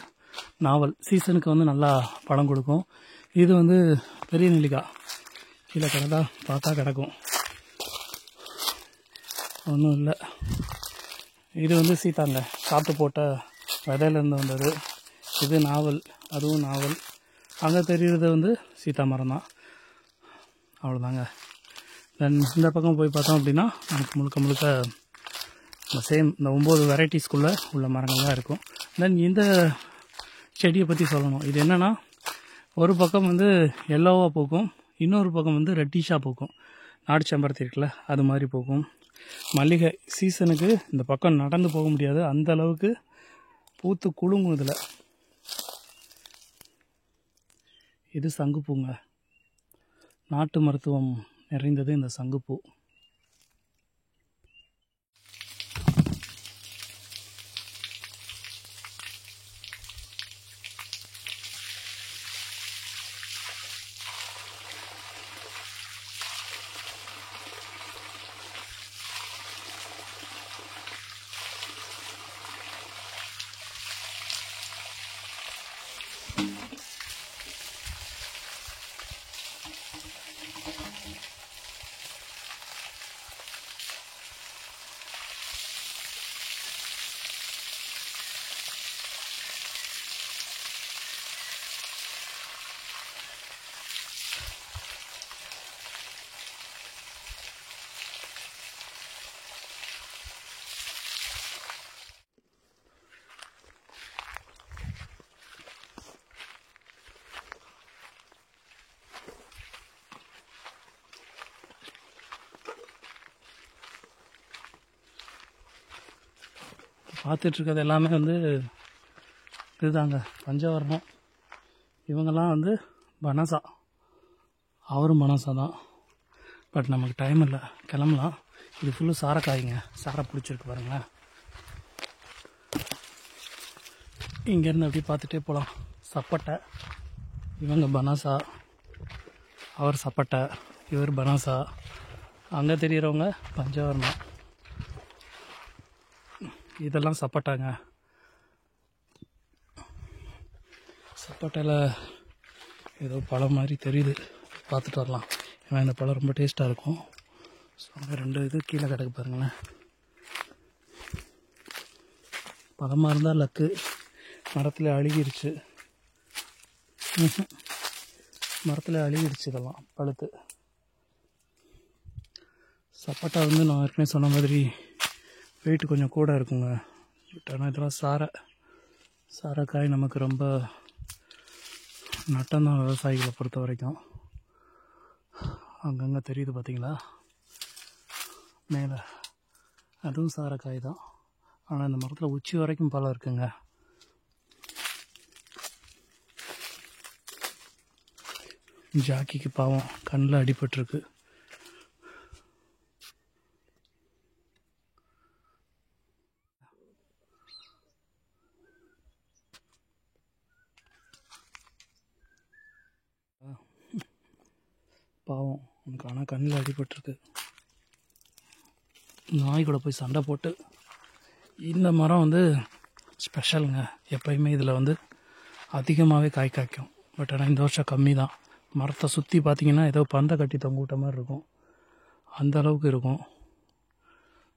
நாவல் சீசனுக்கு வந்து நல்லா பழம் கொடுக்கும். இது வந்து பெரிய நெல்லிக்காய், கீழே கிடந்தா பார்த்தா கிடக்கும், ஒன்றும் இல்லை. இது வந்து சீதாங்க, சாப்பிட்டு போட்ட விதையிலேருந்து வந்தது. இது நாவல், அதுவும் நாவல். அங்கே தெரிகிறது வந்து சீதா மரம் தான். அவ்வளோதாங்க. தென் இந்த பக்கம் போய் பார்த்தோம் அப்படின்னா நமக்கு முழுக்க முழுக்க சேம் இந்த 9 வெரைட்டிஸ்குள்ளே உள்ள மரங்கள் தான் இருக்கும். தென் இந்த செடியை பற்றி சொல்லணும். இது என்னென்னா, ஒரு பக்கம் வந்து எல்லோவாக பூக்கும், இன்னொரு பக்கம் வந்து ரெட்டிஷாக பூக்கும். நாடு செம்பருத்தி இருக்குல்ல, அது மாதிரி பூக்கும். மல்லிகை சீசனுக்கு இந்த பக்கம் நடந்து போக முடியாது, அந்த அளவுக்கு பூத்து குலுங்கும். இதில் இது சங்குப்பூங்க. நாட்டு மருத்துவம் நிறைந்தது இந்த சங்குப்பூ. பார்த்துட்ருக்கிறது எல்லாமே வந்து இதுதாங்க, பஞ்சவர்ணம். இவங்கெல்லாம் வந்து பனசா. அவரும் பனாசா தான். பட் நமக்கு டைம் இல்லை, கிளம்பலாம். இது ஃபுல்லு சாரைக்காய்ங்க, சாரை பிடிச்சிருக்கு பாருங்களேன். இங்கேருந்து அப்படியே பார்த்துட்டே போகலாம். சப்பட்டை, இவங்க பனாசா, அவர் சப்பட்டை, இவர் பனாசா. அங்கே தெரிகிறவங்க பஞ்சவர்ணம். இதெல்லாம் சப்பட்டாங்க. சப்பட்டையில் ஏதோ பழம் மாதிரி தெரியுது, பார்த்துட்டு வரலாம். ஏன்னா இந்த பழம் ரொம்ப டேஸ்ட்டாக இருக்கும். ஸோ அங்கே 2 இது கீழே கிடக்கு பாருங்களேன். பழமாக இருந்தால் லக்கு. மரத்தில் அழுகிருச்சு, மரத்தில் அழுகிடுச்சு இதெல்லாம் பழுத்து. சப்போட்டா வந்து நான் ஏற்கனவே சொன்ன மாதிரி வெயிட் கொஞ்சம் கூட இருக்குங்க. பட் ஆனால் இதெல்லாம் சாரைக்காய் நமக்கு ரொம்ப நட்டம்தான் விவசாயிகளை பொறுத்த வரைக்கும். அங்கங்கே தெரியுது பார்த்தீங்களா மேலே, அதுவும் சாரைக்காய் தான். ஆனால் இந்த மரத்தில் உச்சி வரைக்கும் பழம் இருக்குங்க. ஜாக்கிக்கு பாவம் கண்ணில் அடிபட்டிருக்கு. பாவம் உனக்கு, ஆனால் கண்ணில் அடிபட்டிருக்கு. நாய் கூட போய் சண்டை போட்டு. இந்த மரம் வந்து ஸ்பெஷலுங்க. எப்பயுமே இதில் வந்து அதிகமாகவே காய் காய்க்கும். பட் ஆனால் இந்த வருஷம் கம்மி தான். மரத்தை சுற்றி பார்த்தீங்கன்னா ஏதோ பந்தை கட்டி தொங்க விட்ட மாதிரி இருக்கும், அந்த அளவுக்கு இருக்கும்.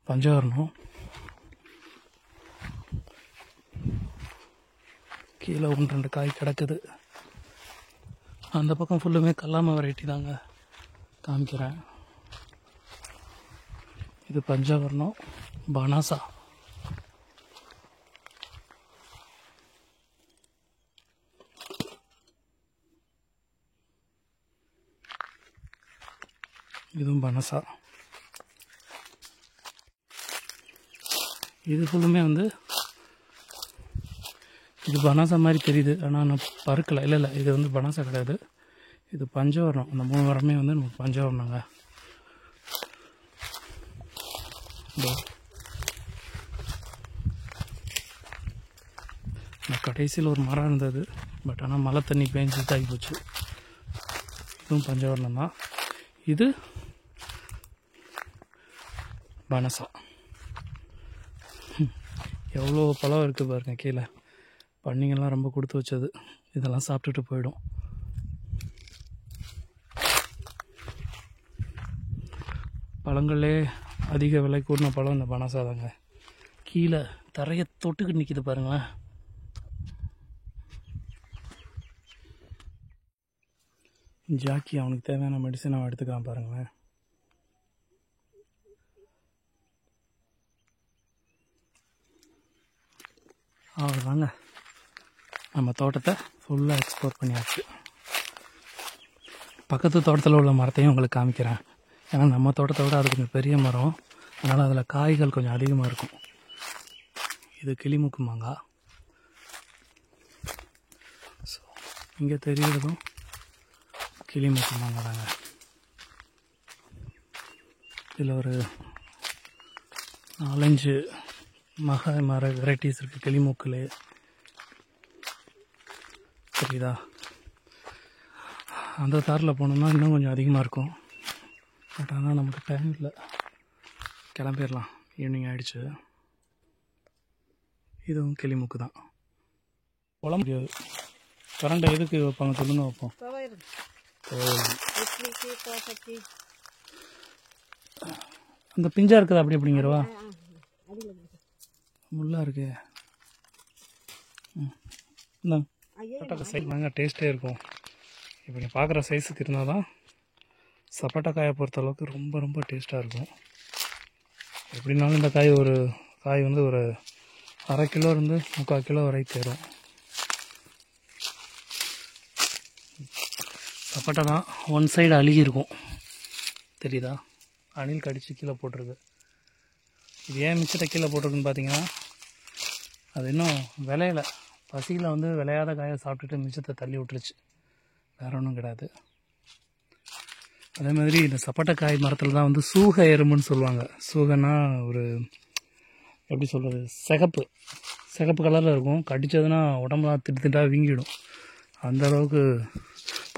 பஞ்சவர்ணம். கீழே 1-2 காய் கிடக்குது. அந்த பக்கம் ஃபுல்லுமே கல்லாம வெரைட்டி தாங்க காமிக்கிறேன். இது பஞ்சவர்ணம், பனாசா. இதுவும் பனாசா. இது ஃபுல்லுமே வந்து இது பனாசா மாதிரி தெரியுது, ஆனால் நான் பருக்கலை. இல்லை, இது வந்து பனாசா கிடையாது, இது பஞ்சவர்ணம். அந்த 3 வரமே வந்து நமக்கு பஞ்சவர்ணங்க. கடைசியில் ஒரு மரம் இருந்தது, பட் ஆனால் மழை தண்ணி பேஞ்சு தாகி போச்சு. இதுவும் பஞ்சவர்ணம் தான். இது பனாசா. எவ்வளோ பழம் இருக்குது பாருங்க கீழே. பன்னிங்கெல்லாம் ரொம்ப கொடுத்து வச்சது, இதெல்லாம் சாப்பிட்டுட்டு போயிடும். பழங்களே அதிக விலை கூடின பழம் இந்த பனாசா தாங்க. கீழே தரையை தொட்டுக்கிட்டு நிற்கிது பாருங்களேன். ஜாக்கி அவனுக்கு தேவையான மெடிசன் அவன் எடுத்துக்கலாம் பாருங்களேன். அவ்வளோதாங்க, நம்ம தோட்டத்தை ஃபுல்லாக எக்ஸ்ப்ளோர் பண்ணியாச்சு. பக்கத்து தோட்டத்தில் உள்ள மரத்தையும் உங்களுக்கு காமிக்கிறேன். ஏன்னா நம்ம தோட்டத்தை விட அது கொஞ்சம் பெரிய மரம், அதனால் அதில் காய்கள் கொஞ்சம் அதிகமாக இருக்கும். இது கிளிமூக்கு மாங்காய். ஸோ இங்கே தெரிகிறதும் கிளிமூக்கு மாங்காய் தாங்க. இதில் ஒரு 4-5 மர வெரைட்டிஸ் இருக்குது. கிளிமூக்கில் தெரியுதா? அந்த தாரில் போனோம்னா இன்னும் கொஞ்சம் அதிகமாக இருக்கும். பட் ஆனால் நமக்கு டைம் இல்லை, கிளம்பிடலாம். ஈவினிங் ஆகிடுச்சு. இதுவும் கிளிமூக்கு தான். போல முடியாது. கரண்டை எதுக்கு வைப்பாங்க சொல்லுங்க? வைப்போம். அந்த பிஞ்சா இருக்குது அப்படி அப்படிங்கிறவா? முள்ளா இருக்கு. சைஸ் நாங்கள் டேஸ்ட்டே இருக்கும். இப்போ நீங்கள் பார்க்குற சைஸுக்கு இருந்தால் தான் சப்போட்டா காயை பொறுத்த அளவுக்கு ரொம்ப ரொம்ப டேஸ்ட்டாக இருக்கும். எப்படின்னாலும் இந்த காய் வந்து ஒரு 1/2 கிலோ இருந்து 3/4 கிலோ வரை தேரும். சப்போட்டா தான் ஒன் சைடு அழுகி இருக்கும், தெரியுதா? அணில் கடிச்சு கீழே போட்டிருக்கு. இது ஏன் மிச்சத்தை கீழே போட்டிருக்குன்னு பார்த்தீங்கன்னா, அது இன்னும் விளையலை. பசியில் வந்து விளையாத காயை சாப்பிட்டுட்டு மிச்சத்தை தள்ளி விட்டுருச்சு, வேற ஒன்றும் கிடையாது. அதே மாதிரி இந்த சப்போட்டாக்காய் மரத்தில் தான் வந்து சூக எறும்புன்னு சொல்லுவாங்க. சூகன்னா ஒரு எப்படி சொல்கிறது, சிகப்பு கலரில் இருக்கும். கடித்ததுன்னா உடம்புலாம் திட்டு திட்டாக வீங்கிடும். அந்த அளவுக்கு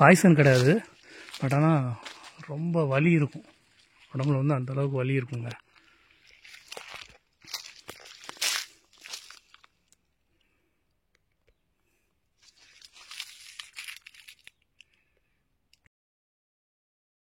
பாய்சன் கிடையாது, பட் ஆனால் ரொம்ப வலி இருக்கும். உடம்புல வந்து அந்தளவுக்கு வலி இருக்குங்க.